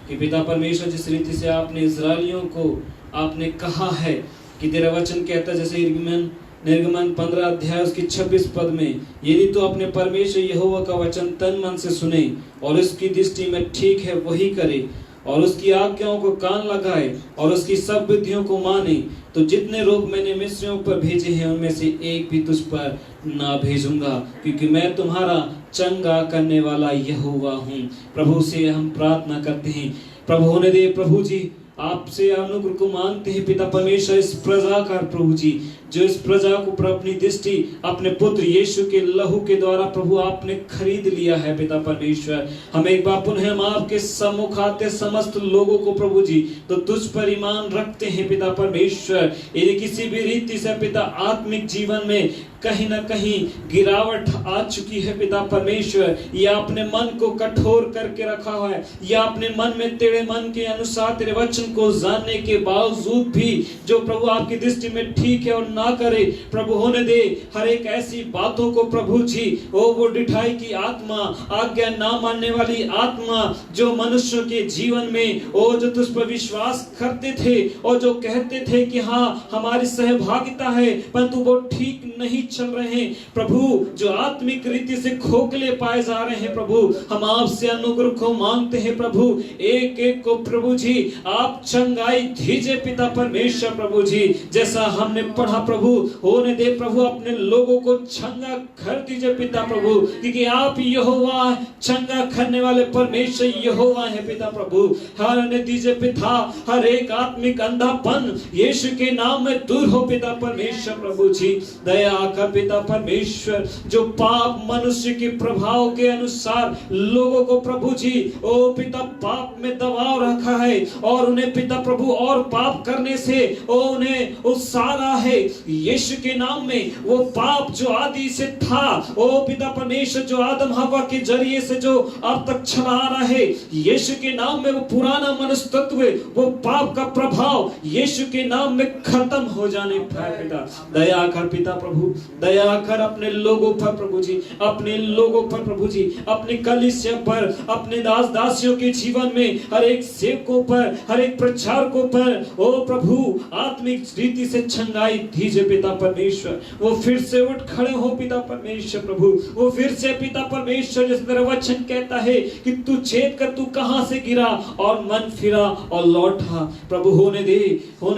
D: कि पिता परमेश्वर जिस रीति से आपने इस्राएलियों को आपने कहा है कि तेरा वचन कहता है, जैसे निर्गमन 15 अध्याय उसकी 26 पद में, यदि तो अपने परमेश्वर यहोवा का वचन तन मन से सुने और उसकी दृष्टि में ठीक है वही करे और उसकी आज्ञाओं को कान लगाए और उसकी सब विधियों को माने, तो जितने रोग मैंने मिस्रियों पर भेजे हैं उनमें से एक भी तुझ पर ना भेजूंगा, क्योंकि मैं तुम्हारा चंगा करने वाला यहोवा हूँ। प्रभु से हम प्रार्थना करते हैं, प्रभु होने दे प्रभु जी आपसे अनुग्रह को मांगते हैं पिता परमेश्वर, इस प्रजा का प्रभु जी, जो इस प्रजा को प्रभु अपनी दृष्टि अपने पुत्र यीशु के लहू के द्वारा प्रभु आपने खरीद लिया है पिता परमेश्वर। हम एक बार पुनः हम आपके सम्मुख आते समस्त लोगों को प्रभु जी तो तुझ पर ईमान रखते हैं पिता परमेश्वर। यदि किसी भी रीति से पिता आत्मिक जीवन में कहीं ना कहीं गिरावट आ चुकी है पिता परमेश्वर, या अपने मन को कठोर करके रखा हुआ है, या अपने मन में तेरे मन के अनुसार तेरे वचन को जानने के बावजूद भी जो प्रभु आपकी दृष्टि में ठीक है और ना करे प्रभु, होने दे हर एक ऐसी बातों को प्रभु जी वो डिठाई की आत्मा, आज्ञा ना मानने वाली आत्मा जो मनुष्य के जीवन में वो जो तुझ पर विश्वास करते थे और जो कहते थे कि हाँ हमारी सहभागिता है, परंतु वो ठीक नहीं चल रहे हैं प्रभु, जो आत्मिक रीति से खोखले पाए जा रहे हैं प्रभु, हम आपसे अनुग्रह को मांगते हैं प्रभु, एक एक को प्रभु जी आप चंगाई दीजिए पिता परमेश्वर प्रभु जी। जैसा हमने पढ़ा प्रभु, होने दे प्रभु अपने लोगों को चंगा कर दीजिए पिता प्रभु, क्योंकि आप यहोवा चंगा करने वाले परमेश्वर यहोवा है पिता प्रभु। हरने दीजिए पिता हर एक आत्मिक अंधापन यीशु के नाम में दूर हो पिता परमेश्वर प्रभु जी। दया कर पिता परमेश्वर, जो पाप मनुष्य के प्रभाव के अनुसार लोगों को प्रभु जी ओ पिता पाप में दबाव रखा है और उन्हें पिता प्रभु और पाप करने से ओ उन्हें उसारा है यीशु के नाम में। वो पाप जो आदि से था ओ पिता परमेश्वर, जो आदम हवा के जरिए से जो अब तक चला आ रहा है यीशु के नाम में, वो पुराना मनुष्य तत्व, वो पाप का प्रभाव यीशु के नाम में खत्म हो जाने पाए पिता। दया कर पिता प्रभु, दया कर अपने लोगों पर प्रभु जी, अपने लोगों पर प्रभु जी, अपने कलीसिया पर, अपने दास दासियों के जीवन में, हर एक सेवकों पर, हर एक प्रचारकों पर ओ प्रभु आत्मिक रीति से चंगाई दीजिए पिता परमेश्वर। वो फिर से उठ खड़े हो पिता परमेश्वर प्रभु, वो फिर से पिता परमेश्वर, जिस तरह वचन कहता है कि तू चेत कर तू कहां से गिरा और मन फिरा और लौटा प्रभु। होने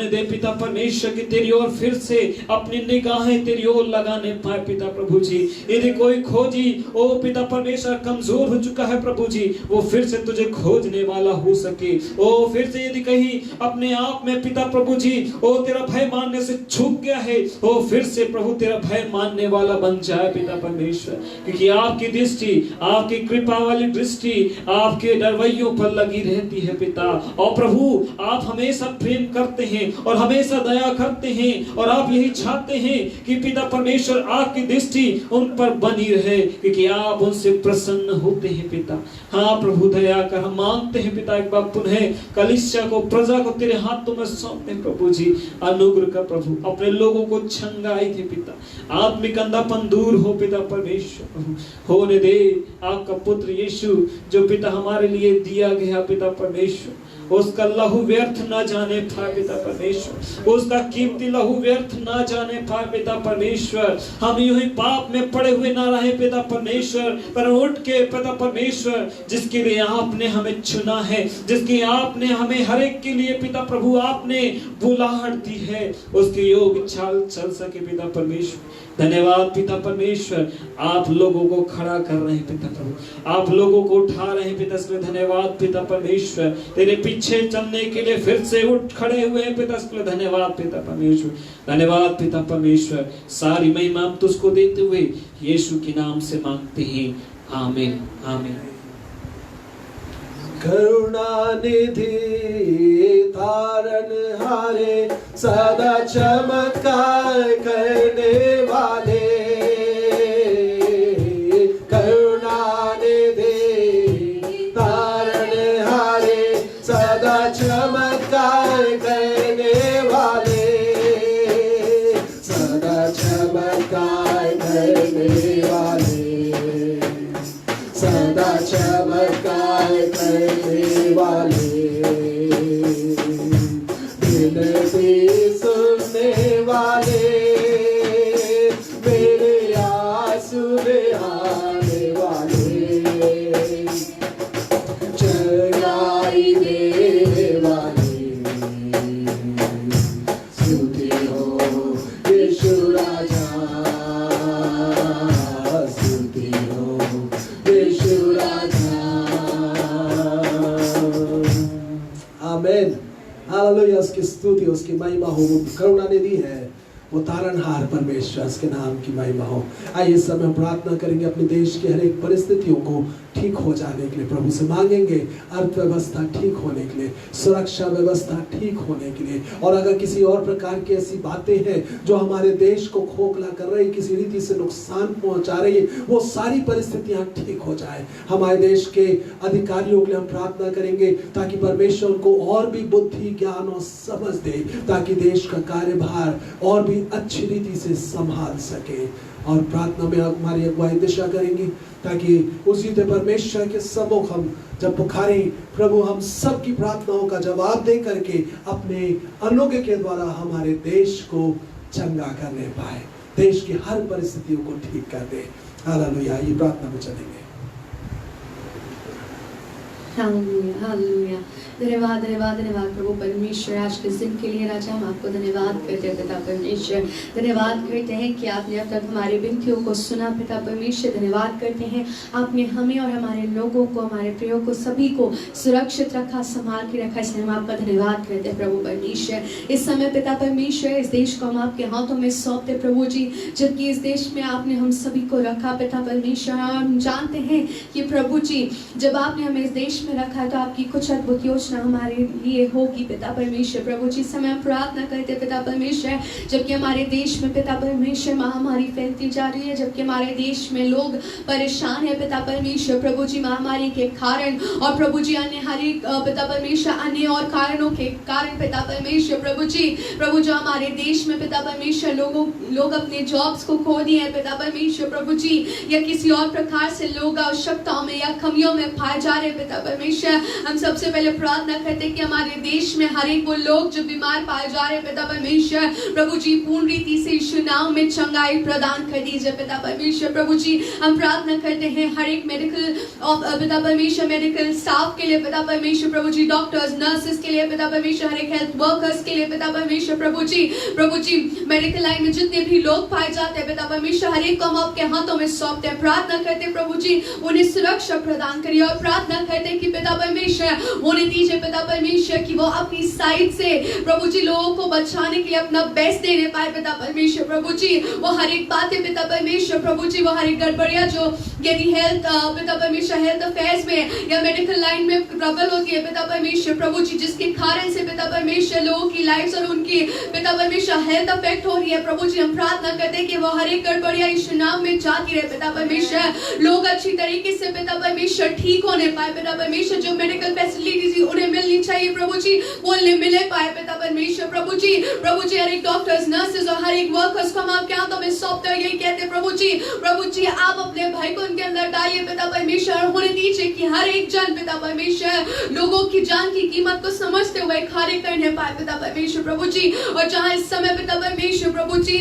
D: दे पिता परमेश्वर की तेरी ओर फिर से अपनी निगाहें तेरी ओर लगाने पाए पिता प्रभु जी। यदि कोई खोजी ओ पिता परमेश्वर कमजोर हो चुका है प्रभु जी, वो फिर से तुझे खोजने वाला हो सके। ओ फिर से यदि कहीं अपने आप में पिता प्रभु जी ओ तेरा भय मानने से चूक गया है, ओ फिर से प्रभु तेरा भय मानने वाला बन जाए पिता परमेश्वर, क्योंकि आपकी दृष्टि, आपकी कृपा वाली दृष्टि आपके डरवैयों पर लगी रहती है पिता। और प्रभु आप हमेशा प्रेम करते हैं और हमेशा दया करते हैं, और आप यही चाहते हैं कि पिता परमेश्वर आपकी दृष्टि उन पर बनी रहे, क्योंकि आप उनसे प्रसन्न होते हैं पिता। हाँ प्रभु दया कर, हम मांगते हैं पिता एक बार पुनः कलीसिया को, प्रजा को तेरे हाथों में सौंपते हैं प्रभु जी। अनुग्रह कर प्रभु, अपने लोगों को चंगाई दे पिता, आत्मिक अंधापन दूर हो पिता परमेश्वर प्रभु। होने दे आपका पुत्र यीशु जो पिता हमारे लिए दिया गया पिता परमेश्वर, उसका लहू व्यर्थ ना जाने पाए पिता परमेश्वर, उसका कीमती लहू व्यर्थ ना जाने पाए पिता परमेश्वर। हम यूं ही पाप में पड़े हुए ना रहे पिता परमेश्वर, पर उठ के पिता परमेश्वर जिसके लिए आपने हमें चुना है, जिसके आपने हमें हर एक के लिए पिता प्रभु आपने बुलाहट दी है, उसके योग चाल चल सके पिता परमेश्वर। धन्यवाद पिता परमेश्वर, आप लोगों को खड़ा कर रहे हैं पिता प्रभु, आप लोगों को उठा रहे हैं पिता, इसलिए धन्यवाद पिता परमेश्वर। तेरे पीछे चलने के लिए फिर से उठ खड़े हुए हैं पिता, इसलिए धन्यवाद पिता परमेश्वर। धन्यवाद पिता परमेश्वर, सारी महिमा हम तुझको देते हुए यीशु के नाम से मांगते हैं, आमीन आमीन।
A: करुणानिधि तारनहारे, सदा चमत्कार करने वाले, करुणानिधि तारनहारे, सदा चमत्कार करने वाले, सदा चमत्कार करने वाले, सदा चमत्कार करने वाले, विनती सुनने वाले, उसकी महिमा हो, वो करुणा निधि है, वो तारणहार परमेश्वर, उसके नाम की महिमा हो। आइए इस समय प्रार्थना करेंगे अपने देश की हर एक परिस्थितियों को ठीक हो जाने के लिए, प्रभु से मांगेंगे अर्थव्यवस्था ठीक होने के लिए, सुरक्षा व्यवस्था ठीक होने के लिए, और अगर किसी और प्रकार की ऐसी बातें हैं जो हमारे देश को खोखला कर रही, किसी रीति से नुकसान पहुंचा रही, वो सारी परिस्थितियां ठीक हो जाए। हमारे देश के अधिकारियों के लिए हम प्रार्थना करेंगे ताकि परमेश्वर को और भी बुद्धि, ज्ञान और समझ दे, ताकि देश का कार्यभार और भी अच्छी रीति से संभाल सके। और प्रार्थना में हमारी अगुवाई दिशा करेंगी ताकि उसी परमेश्वर के सम्मुख हम जब पुकारें, प्रभु हम सबकी प्रार्थनाओं का जवाब दे करके अपने अनुग्रह के द्वारा हमारे देश को चंगा करने पाए, देश की हर परिस्थितियों को ठीक कर दे। हालेलुया। ये प्रार्थना में चलेंगे।
E: Hallelujah, hallelujah. धन्यवाद, धन्यवाद, धन्यवाद प्रभु परमेश्वर, आज के दिन के लिए राजा हम आपको धन्यवाद करते हैं पिता परमेश्वर। धन्यवाद करते हैं कि आपने अब तक हमारी विनतियों को सुना पिता परमेश्वर। धन्यवाद करते हैं आपने हमें और हमारे लोगों को, हमारे प्रियो को, सभी को सुरक्षित रखा, संभाल के रखा, इसलिए हम आपका धन्यवाद करते हैं प्रभु परमेश्वर। इस समय पिता परमेश्वर इस देश को हम आपके हाथों में सौंपते प्रभु जी, जबकि इस देश में आपने हम सभी को रखा पिता परमेश्वर। हम जानते हैं कि प्रभु जी जब आपने हमें इस देश में रखा है तो आपकी कुछ अद्भुत योजना हमारे लिए होगी पिता परमेश्वर। प्रभु जी समय हम प्रार्थना करते पिता परमेश्वर, जबकि हमारे देश में पिता परमेश्वर महामारी फैलती जा रही है, जबकि हमारे देश में लोग परेशान है पिता परमेश्वर, प्रभु जी महामारी के कारण, और प्रभु जी अन्य हरी पिता परमेश्वर अन्य और कारणों के कारण पिता परमेश्वर। प्रभु जो हमारे देश में पिता परमेश्वर लोग अपने जॉब्स को खो दिए हैं पिता परमेश्वर, प्रभु जी या किसी और प्रकार से लोग आवश्यकताओं में या कमियों में पाए जा रहे पिता परमेश्वर। हम सबसे पहले प्रार्थना करते हैं कि हमारे देश में हर एक वो लोग जो बीमार पाए जा रहे पिता परमेश्वर, प्रभु जी पूर्ण रीति से यीशु नाम में चंगाई प्रदान कर दीजिए पिता परमेश्वर। प्रभु जी हम प्रार्थना करते हैं हर एक मेडिकल पिता परमेश्वर, मेडिकल स्टाफ के लिए पिता परमेश्वर, प्रभु जी डॉक्टर्स, नर्सेस के लिए पिता परमेश्वर, हर एक हेल्थ वर्कर्स के लिए पिता परमेश्वर, प्रभु जी मेडिकल लाइन में जितने भी लोग पाए जाते हैं पिता परमेश्वर, हर एक को हम आपके हाथों में सौंपते हैं। प्रार्थना करते हैं प्रभु जी उन्हें सुरक्षा प्रदान करिए, और प्रार्थना करते हैं कि पिता परमेश्वर उन्हें दीजिए पिता परमेश्वर कि वो अपनी साइड से प्रभु जी लोगों को बचाने के लिए अपना बेस्ट देने पाए पिता परमेश्वर। प्रभु जी वो हर एक बातें पिता परमेश्वर, प्रभु जी वो हर एक गड़बड़ियां जो यदि हेल्थ पिता परमेश्वर हेल्थ अफेयर्स में या मेडिकल लाइन में प्रबल होती है पिता परमेश्वर, प्रभु जी जिसके कारण से पिता परमेश्वर लोगों की लाइफ और उनकी पिता परमेश्वर हेल्थ अफेक्ट हो रही है, प्रभु जी हम प्रार्थना करते हैं कि वो हर एक गड़बड़ियां यीशु नाम में जाती रहे पिता परमेश्वर, लोग अच्छी तरीके से पिता परमेश्वर ठीक होने पाए पिता परमेश्वर, जो मेडिकल फैसिलिटीज उन्हें मिलनी चाहिए प्रभु जी वो मिले पाए पिता परमेश्वर। प्रभु जी हर एक डॉक्टर्स, नर्सेस और हर एक वर्कर्स को हम आपके हाथों में सौंपते हैं, यही कहते हैं प्रभु जी आप अपने भाई को उनके अंदर डालिए पिता परमेश्वर, और होने दीजिए कि हर एक जन पिता परमेश्वर लोगों की जान की कीमत को समझते हुए कार्य करने पाए पिता परमेश्वर, प्रभु जी। और जहाँ इस समय पिता परमेश्वर प्रभु जी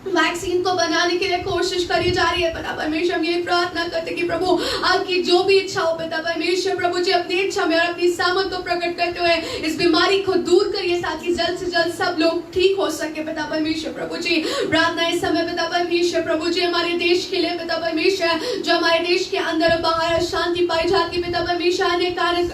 E: वैक्सीन को बनाने के लिए कोशिश करी जा रही है पिता परमेश्वर, हम ये प्रार्थना करते कि प्रभु आपकी जो भी इच्छा हो पिता परमेश्वर, प्रभु जी अपनी इच्छा में और अपनी सामर्थ को प्रकट करते हुए इस बीमारी को दूर करिए, ताकि जल्द से जल्द सब लोग ठीक हो सके पिता परमेश्वर, प्रभु जी। प्रार्थना इस समय पिता परमेश्वर, प्रभु जी हमारे देश के लिए पिता परमेश्वर, जो हमारे देश के अंदर और बाहर शांति पाई जाती पिता परमेश्वर,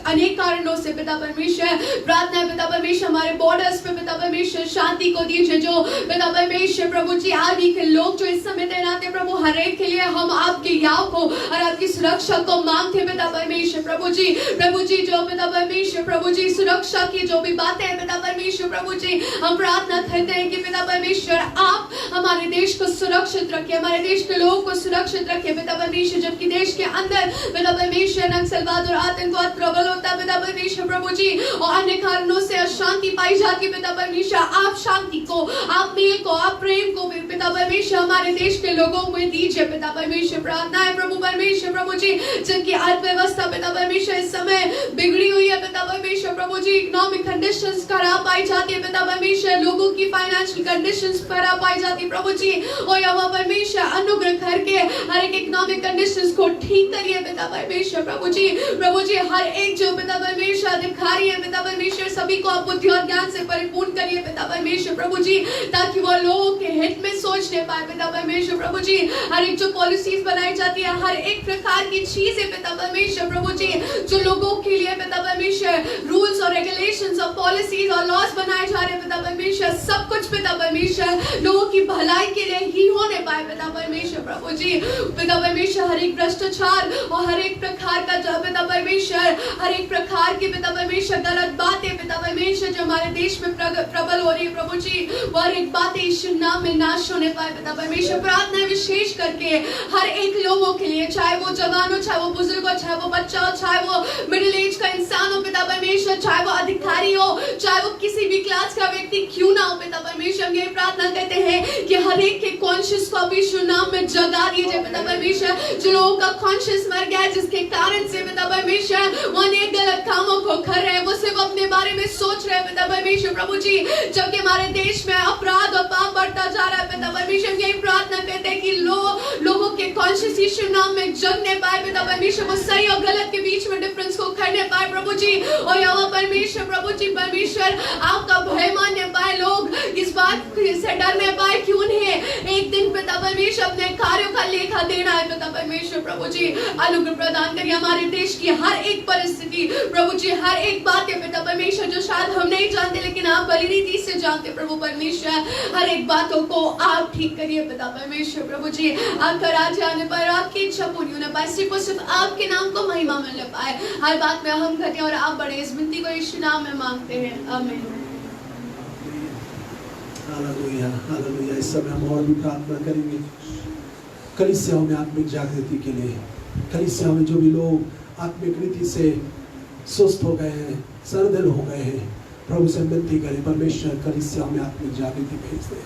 E: अनेक कारणों से पिता परमेश्वर। प्रार्थना है पिता परमेश्वर हमारे बॉर्डर्स पे पिता परमेश्वर शांति को दीजिए, जो पिता परमेश्वर प्रभु जी आर्मी के लोग जो इस समय तैनात है प्रभु, हर एक के लिए हम आपके याव को और आपकी सुरक्षा को मांगते हैं पिता परमेश्वर, प्रभु जी जो पिता परमेश्वर प्रभु जी सुरक्षा की जो भी बातें हैं पिता परमेश्वर, प्रभु जी हम प्रार्थना करते हैं कि पिता परमेश्वर आप हमारे देश को सुरक्षित रखें, हमारे देश के लोगों को सुरक्षित रखें पिता परमेश्वर, जबकि देश के अंदर पिता परमेश्वर नक्सलवाद और आतंकवाद प्रबल होता है पिता परमेश्वर, प्रभु जी और अन्य कारणों से अशांति पाई जाती है पिता परमेश्वर, आप शांति को, आप मेल को, आप प्रेम को पिता परमेश्वर हमारे देश के लोगों को दीजिए पिता परमेश्वर। प्रार्थना है प्रभु परमेश्वर, प्रभु जी जिनकी अर्थव्यवस्था पिता परमेश्वर इस समय बिगड़ी हुई है पिता परमेश्वर, प्रभु जी इकोनॉमिक कंडीशंस खराब पाई जाती है पिता परमेश्वर, लोगों की फाइनेंशियल कंडीशंस खराब पाई जाती है प्रभु जी, और यहोवा परमेश्वर अनुग्रह करके हर एक इकोनॉमिक कंडीशंस को ठीक करिए पिता परमेश्वर, प्रभु जी हर एक जो पिता परमेश्वर अधिकारी है पिता परमेश्वर, सभी को आप बुद्धि और ज्ञान से परिपूर्ण करिए पिता परमेश्वर, प्रभु जी ताकि वो लोगों के हित में सोच नहीं पाए पिता परमेश्वर प्रभु जी। हर एक जो पॉलिसीज बनाई जाती है, हर एक प्रकार की चीजें पिता परमेश्वर प्रभु जी जो लोगों के लिए पिता परमेश्वर रूल्स और रेगुलेशंस और पॉलिसीज और लॉज बनाए जा रहे हैं पिता परमेश्वर, सब कुछ पिता परमेश्वर लोगों की भलाई के लिए ही होने पाए पिता परमेश्वर प्रभु जी। पिता परमेश्वर हर एक भ्रष्टाचार और हर एक प्रकार का जो पिता परमेश्वर हर एक प्रकार की पिता परमेश्वर गलत बातें पिता परमेश्वर जो हमारे देश में प्रबल हो रही है प्रभु जी, वो हर एक बातें यीशु नाम में नाश होने पाए पिता परमेश्वर। प्रार्थना है विशेष करके हर एक लोगों के लिए, चाहे वो जवान हो, चाहे वो बुजुर्ग हो, चाहे वो बच्चा हो, चाहे वो मिडिल एज का इंसान हो पिता परमेश्वर, चाहे वो अधिकारी हो, चाहे वो किसी भी क्लास का व्यक्ति क्यों ना हो पिता परमेश्वर। हम ये प्रार्थना करते हैं कि हर एक के कॉन्शियस को अभी यीशु नाम में जगा दीजिए पिता परमेश्वर। जो लोगों का कॉन्शियस मर गया है, जिसके कारण से पिता परमेश्वर वो अनेक गलत कामों को कर रहे हैं, वो सिर्फ अपने बारे में सोच रहे हैं पिता परमेश्वर प्रभु जी, जबकि हमारे देश में अपराध और पाप बढ़ता जा रहा है पिता परमेश्वर। यही प्रार्थना करते हैं कि लोगों के कॉन्शियस यीशु नाम में जगने पाए पिता परमेश्वर, वो सही और गलत के बीच में डिफरेंस को करने पाए प्रभु जी। और यहोवा परमेश्वर प्रभु जी परमेश्वर आपका भय मानने पाए, लोग इस बात से डरने पाए कि उन्हें एक दिन पिता परमेश्वर अपने कार्यों का लेखा देना है पिता परमेश्वर प्रभु जी। अनुग्रह प्रदान करिए हमारे देश की हर एक परिस्थिति प्रभु जी, हर एक बात है पिता परमेश्वर जो शायद हम नहीं जानते लेकिन आप बड़ी रीति से जानते प्रभु परमेश्वर। हर एक बातों को आप ठीक करिए पिता परमेश्वर प्रभु जी। आपका राज्य आने पर आपकी इच्छा पूरी होने पाए, सिर्फ आपके नाम को महिमा मिलने पाए। हर बात में हम घटे और आप बड़े, इस विनती को यीशु नाम में मांगते हैं, आमीन।
A: Hallelujah, hallelujah. इस समय हम और भी प्रार्थना करेंगे कलीसियाओं में आत्मिक जागृति के लिए। कलीसियाओं में जो भी लोग आत्मिक रीति से सुस्त हो गए हैं, सरदिल हो गए हैं, प्रभु से विनती करें परमेश्वर कलीसियाओं में आत्मिक जागृति भेज दे।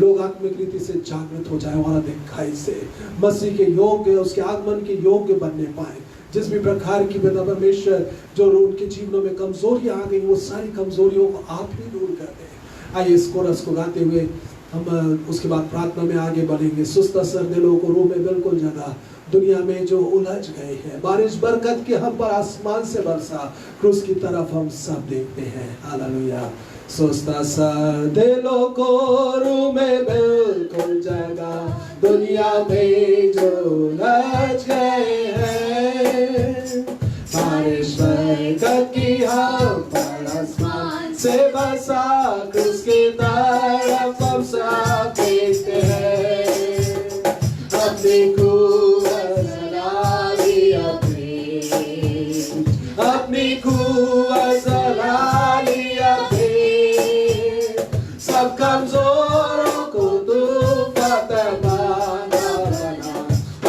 A: लोग आत्मिक रीति से जागृत हो जाए और दिखाई से मसीह के योग्य, उसके आगमन के योग्य बनने पाए। जिस भी प्रकार की पिता परमेश्वर जो उनके जीवनों में कमजोरियां आ गई, वो सारी कमजोरियों को आप ही दूर कर दें। आइए इस कोरस को गाते हुए हम उसके बाद प्रार्थना में आगे बढ़ेंगे। सुस्त सरदिलों को रूह में बिल्कुल जगा, दुनिया में जो उलझ गए हैं, बारिश बरकत की हम पर आसमान से बरसा, क्रूस की तरफ हम सब देखते हैं। हालेलुया। सुस्त सरदिलों को रूह में बिल्कुल जगा, दुनिया में जो उलझ गए हैं, बारिश बरकत की हम पर आसमान से बरसा, क्रूस की तरफ हम सब देखते हैं। अपनी कुव्वत जला ली अपनी कुव्वत जला ली सब कमजोरों को तू फतेहबान बना,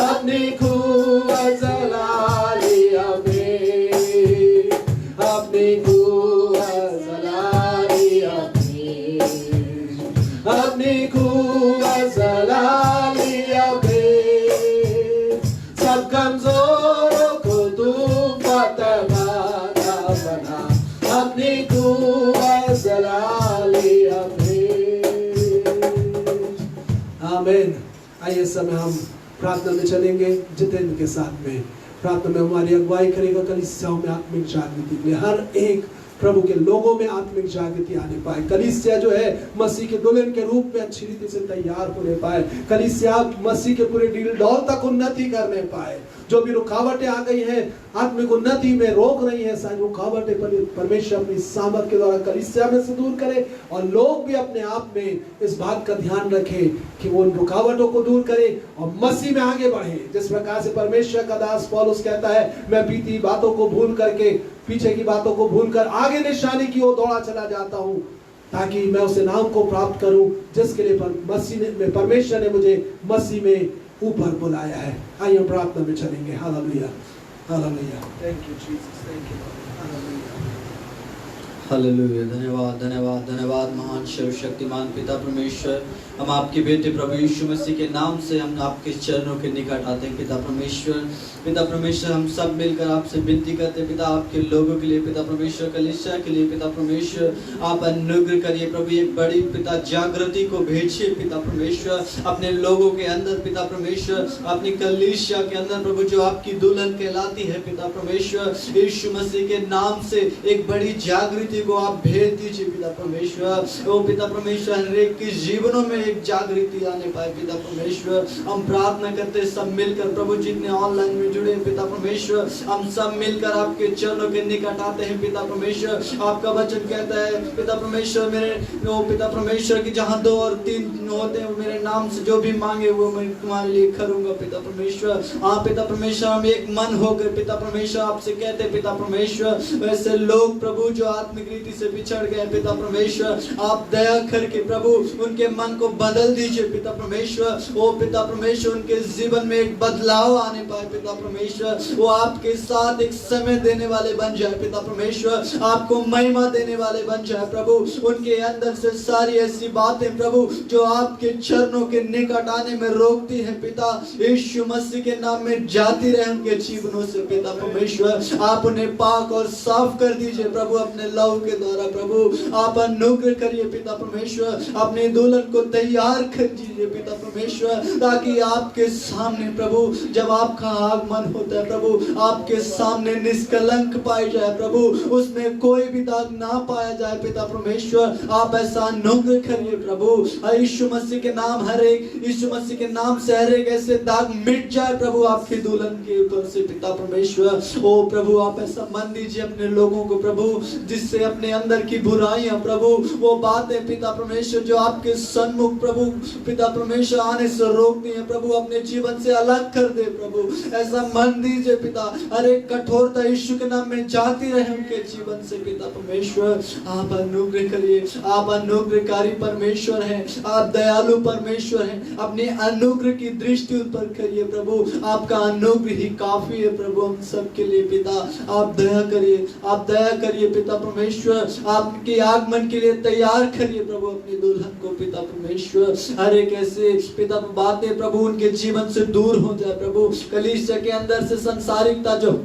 A: अपनी कुव्वत जला ली अपनी कुव्वत जला ली अपनी कुव्वत जला ली सब कमजोरों को तू फतेहबान बना, अपनी कुव्वत जला ली आमीन। आइए इस समय हम प्रार्थना में चलेंगे जितेंद्र के साथ में। प्रार्थना में हमारी अगुवाई करेगा कलीसियाओं में आत्मिक जागृति के लिए। हर एक प्रभु के लोगों में आत्मिक जागृति आने पाए। कलीसिया जो है मसीह के दुल्हन के रूप में अच्छी रीति से तैयार होने पाए। कलीसिया मसीह के पूरे डील डॉल तक उन्नति करने पाए। जो भी रुकावटें आ गई हैं आत्मिक उन्नति में रोक रही हैं, सारी रुकावटें परमेश्वर अपनी सामर्थ के द्वारा कलीसिया में से दूर करे और लोग भी अपने आप में इस बात का ध्यान रखें कि वो उन रुकावटों को दूर करें और मसीह में आगे बढ़े। जिस प्रकार से परमेश्वर का दास पौलुस कहता है, मैं बीती बातों को भूल करके, पीछे की बातों को भूलकर आगे निशानी की ओर दौड़ा चला जाता हूँ, ताकि मैं उस नाम को प्राप्त करूं जिसके लिए परमेश्वर ने मुझे मसीह में ऊपर बुलाया है। आइए हम प्रार्थना में चलेंगे। Hallelujah, hallelujah. Thank you Jesus, thank you hallelujah.
F: Hallelujah. धन्यवाद, धन्यवाद, धन्यवाद महान सर्वशक्तिमान पिता परमेश्वर। हम आपके बेटे प्रभु यीशु मसीह के नाम से हम आपके चरणों के निकट आते हैं पिता परमेश्वर। पिता परमेश्वर हम सब मिलकर आपसे विनती करते हैं पिता, आपके लोगों के लिए पिता परमेश्वर, कलीसिया के लिए पिता परमेश्वर, आप अनुग्रह करिए प्रभु। एक बड़ी पिता जागृति को भेजिए पिता परमेश्वर अपने लोगों के अंदर पिता परमेश्वर, अपनी कलीसिया के अंदर प्रभु जो आपकी दुल्हन कहलाती है पिता परमेश्वर। यीशु मसीह के नाम से एक बड़ी जागृति शक्ति को आप भेज दीजिए पिता परमेश्वर। ओ पिता परमेश्वर, हर एक के जीवनों में एक जागृति आने पाए पिता परमेश्वर। हम प्रार्थना करते सब मिलकर प्रभु, जितने ऑनलाइन में जुड़े हैं पिता परमेश्वर, हम सब मिलकर आपके चरणों के निकट आते हैं पिता परमेश्वर। आपका वचन कहता है पिता परमेश्वर, मेरे ओ पिता परमेश्वर की जहाँ 2 और 3 होते हैं मेरे नाम से जो भी मांगे वो मैं तुम्हारे लिए करूंगा पिता परमेश्वर। हाँ पिता परमेश्वर, हम एक मन होकर पिता परमेश्वर आपसे कहते हैं पिता परमेश्वर, वैसे लोग प्रभु जो आत्मिक रीति से बिछड़ गए पिता परमेश्वर, आप दया करके प्रभु उनके मन को बदल दीजिए पिता परमेश्वर। ओ पिता परमेश्वर, उनके जीवन में एक बदलाव आने पाए पिता परमेश्वर। वो आपके साथ एक समय देने वाले बन जाए पिता परमेश्वर, आपको महिमा देने वाले बन जाए प्रभु। उनके अंदर से सारी ऐसी बातें प्रभु जो आपके चरणों के निकट आने में रोकती है पिता, यीशु मसीह के नाम में जाती रहे उनके जीवनों से पिता परमेश्वर। आप उन्हें पाक और साफ कर दीजिए प्रभु अपने लहू के द्वारा प्रभु। आप अनुग्रह करिए पिता परमेश्वर, अपने दुल्हन को तैयार कर दीजिए पिता परमेश्वर, ताकि आपके सामने प्रभु जब आपका आगमन होता है प्रभु, आपके सामने निष्कलंक पाई जाए प्रभु, उसमें कोई भी दाग ना पाया जाए पिता परमेश्वर। आप ऐसा अनुग्रह करिए प्रभु। यीशु मसीह के नाम, हर एक यीशु मसीह के नाम से हर एक ऐसे दाग मिट जाए प्रभु आपके दुल्हन के ऊपर से पिता परमेश्वर। ओ प्रभु, आप ऐसा मन दीजिए अपने लोगों को प्रभु, जिससे अपने अंदर की बुराइयां प्रभु, वो बातें पिता परमेश्वर जो आपके सन्मुख प्रभु पिता परमेश्वर आने से रोकती हैं प्रभु, अपने जीवन से अलग कर दे प्रभु। ऐसा मन दीजिए पिता, हर एक कठोरता यीशु के नाम में जाती रहे उनके जीवन से पिता परमेश्वर। आप अनुग्रह करिए, आप अनुग्रहकारी परमेश्वर हैं, आप दयालु परमेश्वर हैं। अपने अनुग्रह की दृष्टि उन पर करिए प्रभु, आपका अनुग्रह ही काफी है प्रभु हम सबके लिए पिता। आप दया करिए, आप दया करिए पिता परमेश्वर, आपके आगमन के लिए तैयार करिए प्रभु अपनी दुल्हन को पिता परमेश्वर। हर एक ऐसे पिता बातें प्रभु उनके जीवन से दूर हो जाए प्रभु, कलीसिया के अंदर से संसारिकता जो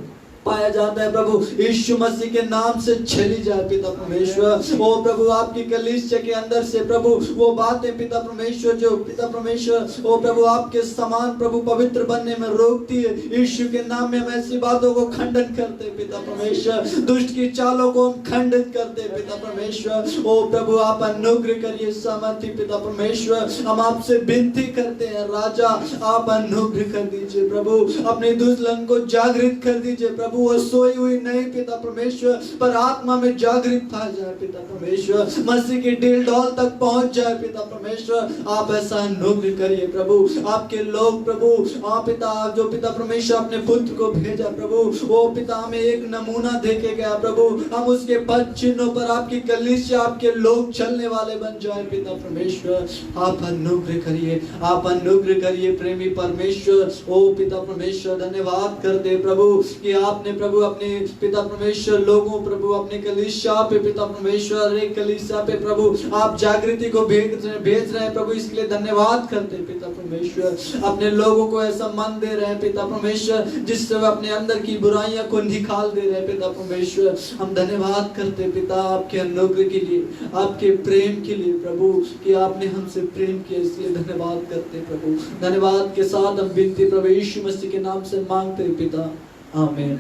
F: पाया जाता है प्रभु, यीशु मसीह के नाम से चली जाए पिता परमेश्वर। ओ प्रभु, आपकी कलीसिया के अंदर से प्रभु वो बातें पिता परमेश्वर जो पिता परमेश्वर ओ प्रभु आपके समान प्रभु पवित्र बनने में रोकती है, यीशु के नाम में हम ऐसी बातों को खंडन करते पिता परमेश्वर। दुष्ट की चालों को हम खंडित करते पिता परमेश्वर। ओ प्रभु, आप अनुग्रह करिए सामर्थी पिता परमेश्वर। हम आपसे विनती करते हैं राजा, आप अनुग्रह कर दीजिए प्रभु, अपनी दुल्हन को जागृत कर दीजिए प्रभु। वो सोई हुई नहीं पिता परमेश्वर, पर आत्मा में जागृत था जाए पिता परमेश्वर, मसीह की दिल डॉल तक पहुंच जाए पिता परमेश्वर। आप ऐसा अनुग्रह करिए प्रभु। आपके लोग प्रभु आप पिता जो पिता परमेश्वर अपने पुत्र को भेजा प्रभु, वो पिता हमें एक नमूना देके गया प्रभु, हम उसके पद चिन्हों पर आपकी कलीसिया आपके लोग चलने वाले बन जाए पिता परमेश्वर। आप अनुग्रह करिए, आप अनुग्रह करिए प्रेमी परमेश्वर। ओ पिता परमेश्वर, धन्यवाद करते प्रभु कि आपने प्रभु अपने पिता परमेश्वर लोगों प्रभु अपने कलीसिया पे पिता परमेश्वर एक कलीसिया पे प्रभु आप जागृति को भेज रहे हैं प्रभु, इसके लिए धन्यवाद करते पिता परमेश्वर। अपने लोगों को ऐसा मन दे रहे हैं पिता परमेश्वर जिससे वे अपने अंदर की बुराइयां को निकाल दे रहे हैं पिता परमेश्वर। हम धन्यवाद करते पिता आपके अनुग्रह के लिए, आपके प्रेम के लिए प्रभु कि आपने हमसे प्रेम किया, इसलिए धन्यवाद करते प्रभु। धन्यवाद के साथ हम विनती प्रभु यीशु मसीह के नाम से मांगते पिता, आमीन।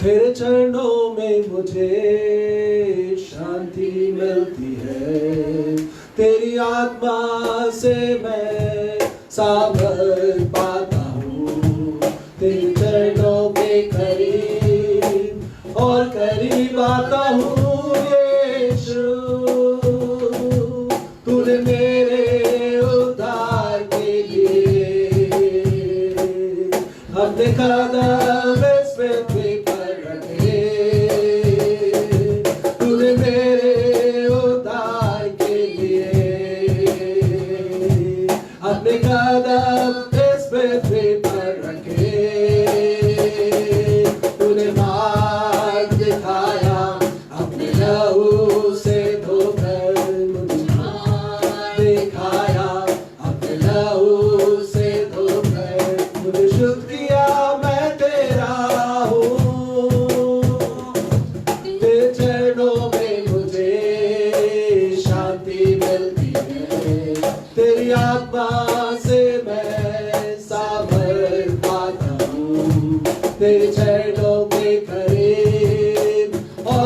A: तेरे चरणों में मुझे शांति मिलती है, तेरी आत्मा से मैं सामर्थ पाता हूँ। तेरे चरणों के करीब और करीब आता हूँ यीशु, तूने मेरे उद्धार के लिए अपने कदम इस पृथ्वी पर रखे। तूने मेरे उद्धार के लिए अपने कदम इस पृथ्वी पर रखे। तूने मार्ग दिखाया अपने लहू से धोकर, मुझे दिखाया अपने लहू से धोकर, मुझे शुद्ध किया मैं तेरा हूँ। तेरे चरणों में मुझे शांति मिलती है, तेरी आत्मा से मैं सामर्थ पाता हूँ। तेरे चरणों के करीब और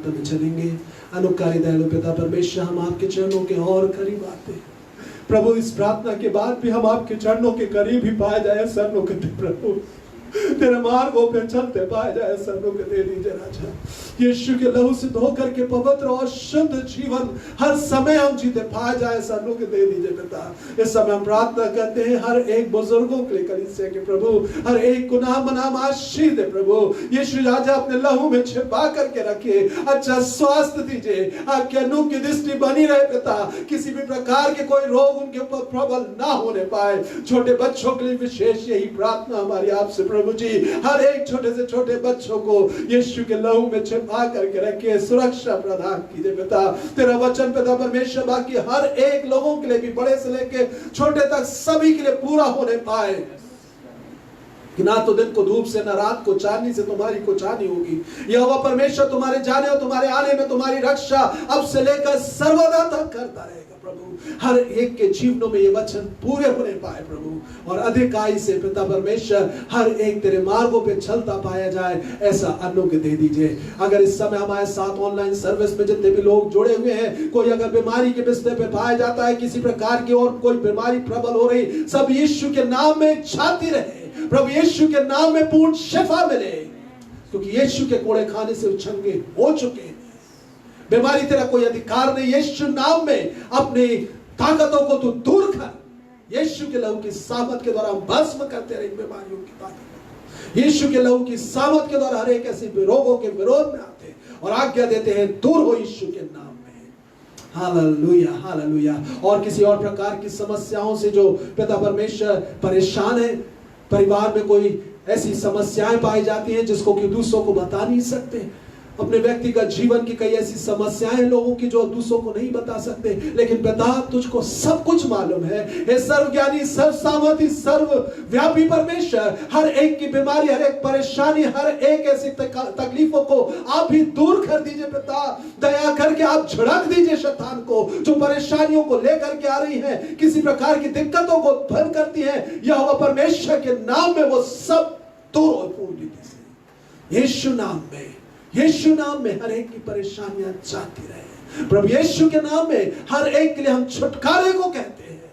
A: प्रार्थना में चलेंगे। अनुकारी दयालु पिता परमेश्वर, हम आपके चरणों के और करीब आते हैं प्रभु। इस प्रार्थना के बाद भी हम आपके चरणों के करीब ही पाए जाए सरनों के प्रभु, तेरे मार्गों पे चलते पाए जाए सरनों के दे दीजिए राजा। यीशु के लहू से धो करके पवित्र और शुद्ध जीवन हर समय हम जीते पाए जाए सरनों के दे दीजिए पिता। इस समय हम प्रार्थना करते हैं हर एक बुजुर्गों के लिए कलीसिया के प्रभु, हर एक गुनाह मनाम आशीष दे प्रभु। यीशु राजा अपने लहू में छिपा करके रखिए, अच्छा स्वास्थ्य दीजिए, आपके अनूप की दृष्टि बनी रहे पिता। किसी भी प्रकार के कोई रोग उनके ऊपर प्रबल ना होने पाए। छोटे बच्चों के लिए विशेष यही प्रार्थना हमारी आपसे प्रभु जी। हर एक छोटे से छोटे बच्चों को यीशु के लहू में छिपा करके रखिए, सुरक्षा प्रदान कीजिए पिता। तेरा वचन पिता परमेश्वर बाकी हर एक लोगों के लिए भी, बड़े से लेके छोटे तक सभी के लिए पूरा होने पाए कि ना तो दिन को धूप से, ना रात को चांदनी से तुम्हारी कुछ हानि होगी। यहोवा परमेश्वर तुम्हारे जाने और तुम्हारे आने में तुम्हारी रक्षा अब से लेकर सर्वदा तक करता रहेगा प्रभु। हर एक के जीवनों में ये वचन पूरे होने पाए प्रभु, और अधिकाई से पिता परमेश्वर हर एक तेरे मार्गों पे चलता पाया जाए, ऐसा अनुग्रह दे दीजिए। अगर इस समय हमारे साथ ऑनलाइन सर्विस में जितने भी लोग जुड़े हुए हैं, कोई अगर बीमारी के बिस्तर पे पाया जाता है, किसी प्रकार की और कोई बीमारी प्रबल हो रही, सब यीशु के नाम में छाती रहे प्रभु। यीशु के नाम में पूर्ण शिफा मिले, क्योंकि यीशु के कोड़े खाने से चंगे हो चुके हैं। बीमारी तेरा कोई अधिकार नहीं। यीशु नाम में अपनी ताकतों को तू दूर कर। यीशु के लहू की सामत के द्वारा हम भस्म करते रहे बीमारियों की ताकत। यीशु के लहू की सामत के द्वारा हर एक ऐसे रोगों के विरोध में आते और आज्ञा देते हैं, दूर हो यीशु के नाम में। Hallelujah, hallelujah. और किसी और प्रकार की समस्याओं से जो पिता परमेश्वर परेशान है, परिवार में कोई ऐसी समस्याएं पाई जाती हैं जिसको कि दूसरों को बता नहीं सकते, अपने व्यक्तिगत जीवन की कई ऐसी समस्याएं लोगों की जो दूसरों को नहीं बता सकते, लेकिन पिता तुझको सब कुछ मालूम है। हे सर्वज्ञानी, सर्वसामर्थी, सर्वव्यापी परमेश्वर, हर एक की बीमारी, हर एक परेशानी, हर एक ऐसी तकलीफों को आप ही दूर कर दीजिए पिता। दया करके आप झड़क दीजिए शैतान को, जो परेशानियों को लेकर के आ रही है, किसी प्रकार की दिक्कतों को उत्पन्न करती है। यहोवा परमेश्वर के नाम में वो सब दूर हो पूर्ण रीति से। यीशु नाम में, यीशु नाम में हर एक की परेशानियां जाती रहे प्रभु। यीशु के नाम में हर एक के लिए हम छुटकारे को कहते हैं।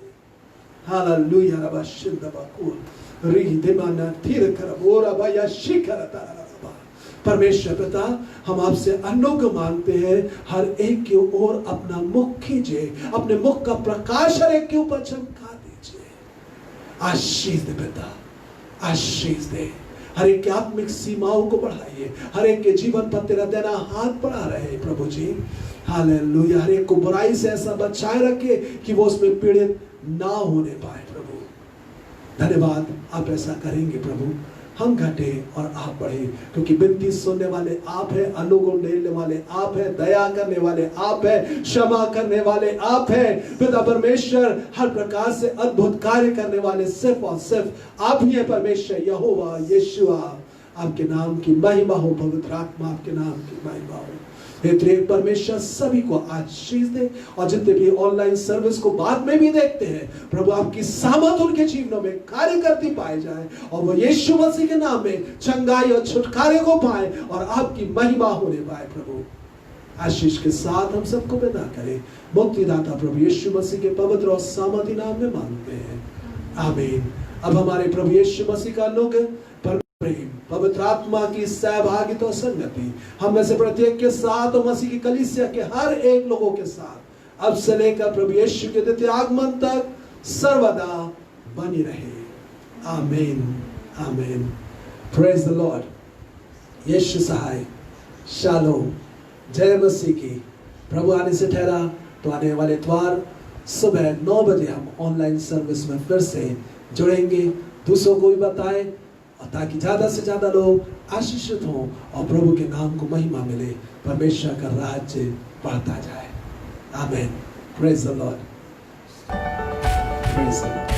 A: हालेलुया। रबा शिंदबाकुल री दिमाना थीर करबोरा बाया शिखर तारा। परमेश्वर पिता, हम आपसे अनुग्रह मांगते हैं, हर एक के ओर अपना मुख कीजिए, अपने मुख का प्रकाश हर एक के ऊपर चमका दीजिए। आशीष दे पिता, आशीष दे। हर एक की आत्मिक सीमाओं को बढ़ाइए, हर एक के जीवन पर तेरा देना हाथ बढ़ा रहे प्रभु जी। हालेलुया। हर एक को बुराई से ऐसा बचाए रखे कि वो उसमें पीड़ित ना होने पाए प्रभु। धन्यवाद, आप ऐसा करेंगे प्रभु। हम घटे और आप बढ़े, क्योंकि विनती सुनने वाले आप हैं, अनुग्रह देने वाले आप हैं, दया करने वाले आप हैं, क्षमा करने वाले आप हैं। पिता परमेश्वर, हर प्रकार से अद्भुत कार्य करने वाले सिर्फ और सिर्फ आप ही हैं परमेश्वर। यहोवा यीशुआ, आपके नाम की महिमा हो, पवित्र आत्मा आपके नाम की महिमा हो। हे त्रिएक परमेश्वर, सभी को आशीष दे, और जितने भी ऑनलाइन सर्विस को बाद में भी देखते हैं प्रभु, आपकी सामर्थ उनके जीवनों में कार्य करती पाई जाए, और वो यीशु मसीह के नाम में चंगाई और छुटकारे को पाए और आपकी महिमा होने पाए प्रभु। आशीष के साथ हम सबको विदा करें, मुक्तिदाता प्रभु यीशु मसीह के पवित्र और सामर्थी नाम में मांगते हैं, आमीन। अब हमारे प्रभु यीशु मसीह का अनुग्रह, प्रेम, पवित्र आत्मा की सहभागिता और संगति हम में से प्रत्येक के साथ और मसीह की कलीसिया के हर एक लोगों के साथ अब से लेकर प्रभु यीशु के द्वितीय आगमन तक सर्वदा बनी रहे। आमीन, आमीन। Praise the Lord. यीशु सहाय, शालोम, जय मसीह की। प्रभु आने से ठहरा तो आने वाले इतवार सुबह 9 बजे हम ऑनलाइन सर्विस में फिर से जुड़ेंगे। दूसरों को भी बताएं, और ताकि ज्यादा से ज्यादा लोग आशीषित हों और प्रभु के नाम को महिमा मिले, परमेश्वर का राज्य बढ़ता जाए। आमीन। Praise the Lord, praise the Lord.